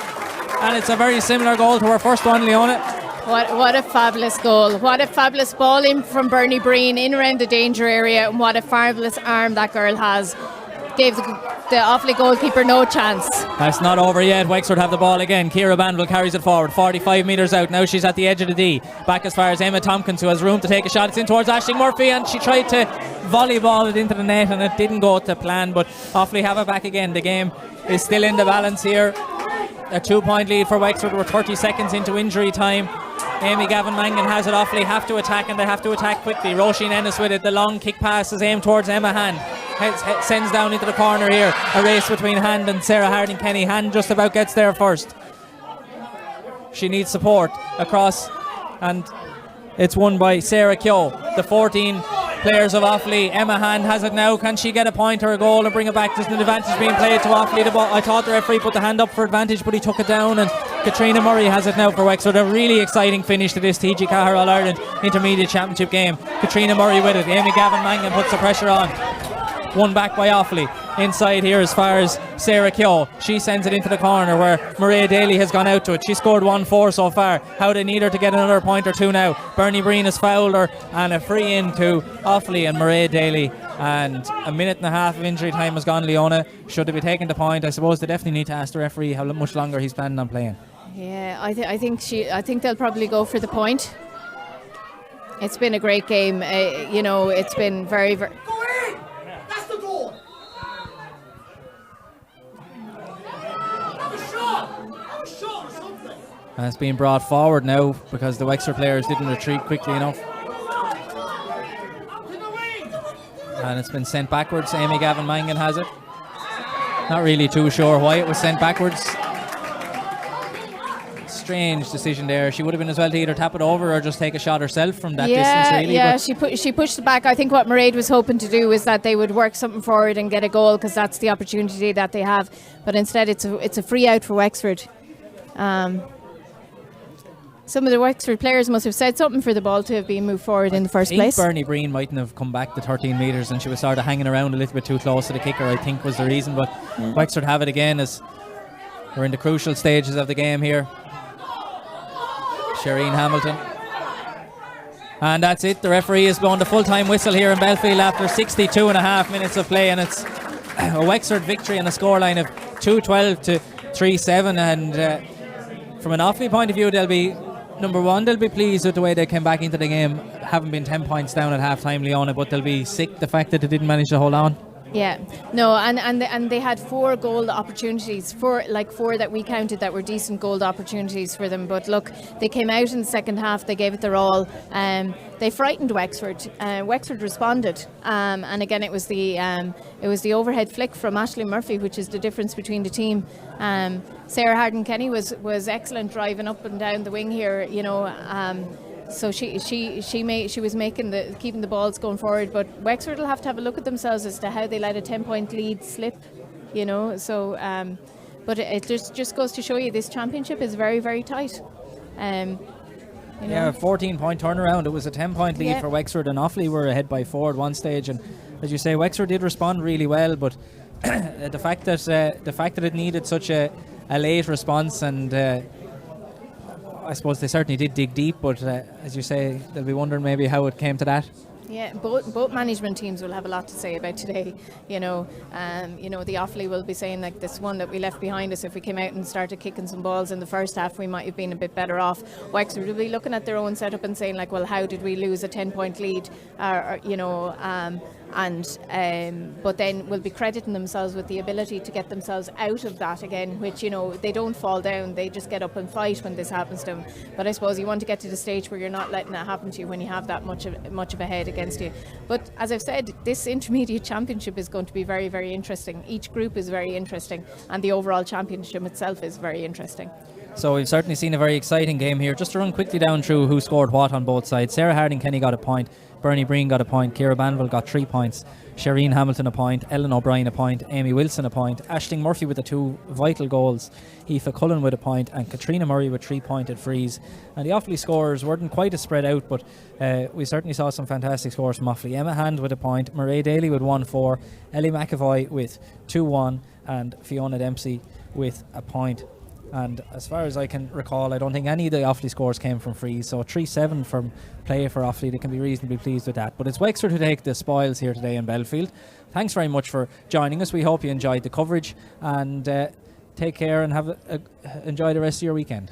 And it's a very similar goal to her first one, Leona. What a fabulous goal. What a fabulous ball in from Bernie Breen in around the danger area, and what a fabulous arm that girl has. Gave the Offaly goalkeeper no chance. That's not over yet. Wexford have the ball again. Ciara Banville carries it forward, 45 metres out. Now she's at the edge of the D. Back as far as Emma Tompkins, who has room to take a shot. It's in towards Aisling Murphy, and she tried to volleyball it into the net, and it didn't go to plan, but Offaly have it back again. The game is still in the balance here. A 2-point lead for Wexford. We're 30 seconds into injury time. Amy Gavin-Mangan has it. Offaly have to attack, and they have to attack quickly. Roisin Ennis with it. The long kick pass is aimed towards Emma Hand. Sends down into the corner here. A race between Hand and Sarah Harding-Kenny. Hand just about gets there first. She needs support across, and it's won by Sarah Keogh. The 14 players of Offaly. Emma Hand has it now. Can she get a point or a goal and bring it back? There's an advantage being played to Offaly. I thought the referee put the hand up for advantage, but he took it down, and Katrina Murray has it now for Wexford. A really exciting finish to this TG4 All-Ireland Intermediate Championship game. Katrina Murray with it. Amy Gavin-Mangan puts the pressure on. One back by Offaly. Inside here as far as Sarah Keogh. She sends it into the corner where Maria Daly has gone out to it. She scored 1-4 so far. How they need her to get another point or two now. Bernie Breen has fouled her, and a free in to Offaly and Maria Daly. And a minute and a half of injury time has gone. Leona, should they be taking the point? I suppose they definitely need to ask the referee how much longer he's planning on playing. Yeah, I think they'll probably go for the point. It's been a great game. It's been very, very. And it's being brought forward now because the Wexford players didn't retreat quickly enough. And it's been sent backwards. Amy Gavin-Mangan has it. Not really too sure why it was sent backwards. Strange decision there. She would have been as well to either tap it over or just take a shot herself from that distance, really. Yeah, she pushed it back. I think what Mairead was hoping to do is that they would work something forward and get a goal, because that's the opportunity that they have. But instead it's a free out for Wexford. Some of the Wexford players must have said something for the ball to have been moved forward in the first place. Bernie Breen mightn't have come back the 13 metres, and she was sort of hanging around a little bit too close to the kicker, I think was the reason. But Wexford have it again as we're in the crucial stages of the game here. Shireen Hamilton. And that's it. The referee has blown the full-time whistle here in Belfield after 62 and a half minutes of play, and it's a Wexford victory on a scoreline of 2-12 to 3-7. And from an Offaly point of view, they'll be pleased with the way they came back into the game, having been 10 points down at half-time, Leona, but they'll be sick the fact that they didn't manage to hold on. Yeah, no, and they had 4 goal opportunities, four that we counted that were decent goal opportunities for them. But look, they came out in the second half, they gave it their all. They frightened Wexford. Wexford responded, and again it was the overhead flick from Aisling Murphy, which is the difference between the team. Sarah Harden-Kenny was excellent driving up and down the wing here, so she was keeping the balls going forward. But Wexford will have to have a look at themselves as to how they let a 10-point lead slip, So, but it just goes to show you this championship is very, very tight. Yeah, 14-point turnaround. It was a 10-point lead for Wexford, and Offaly were ahead by 4 at one stage. And as you say, Wexford did respond really well, but the fact that it needed such a late response, and I suppose they certainly did dig deep, but as you say, they'll be wondering maybe how it came to that. Yeah, both management teams will have a lot to say about today. The Offaly will be saying, like, this one that we left behind us, if we came out and started kicking some balls in the first half, we might have been a bit better off. Wexford will be looking at their own setup and saying, like, well, how did we lose a 10-point lead? But then will be crediting themselves with the ability to get themselves out of that again, which, they don't fall down, they just get up and fight when this happens to them. But I suppose you want to get to the stage where you're not letting that happen to you when you have that much of a head against you. But as I've said, this intermediate championship is going to be very, very interesting. Each group is very interesting, and the overall championship itself is very interesting. So we've certainly seen a very exciting game here. Just to run quickly down through who scored what on both sides. Sarah Harden-Kenny got a point, Bernie Breen got a point, Ciara Banville got 3 points, Shireen Hamilton a point, Ellen O'Brien a point, Amy Wilson a point, Aisling Murphy with the 2 vital goals, Aoife Cullen with a point, and Katrina Murray with 3-pointed frees. And the Offaly scores weren't quite as spread out, but we certainly saw some fantastic scores from Offaly. Emma Hand with a point, Maria Daly with 1-4, Ellie McAvoy with 2-1, and Fiona Dempsey with a point. And as far as I can recall, I don't think any of the Offaly scores came from frees, so 3-7 from play for Offaly. They can be reasonably pleased with that. But it's Wexford who take the spoils here today in Belfield. Thanks very much for joining us. We hope you enjoyed the coverage, and take care and enjoy the rest of your weekend.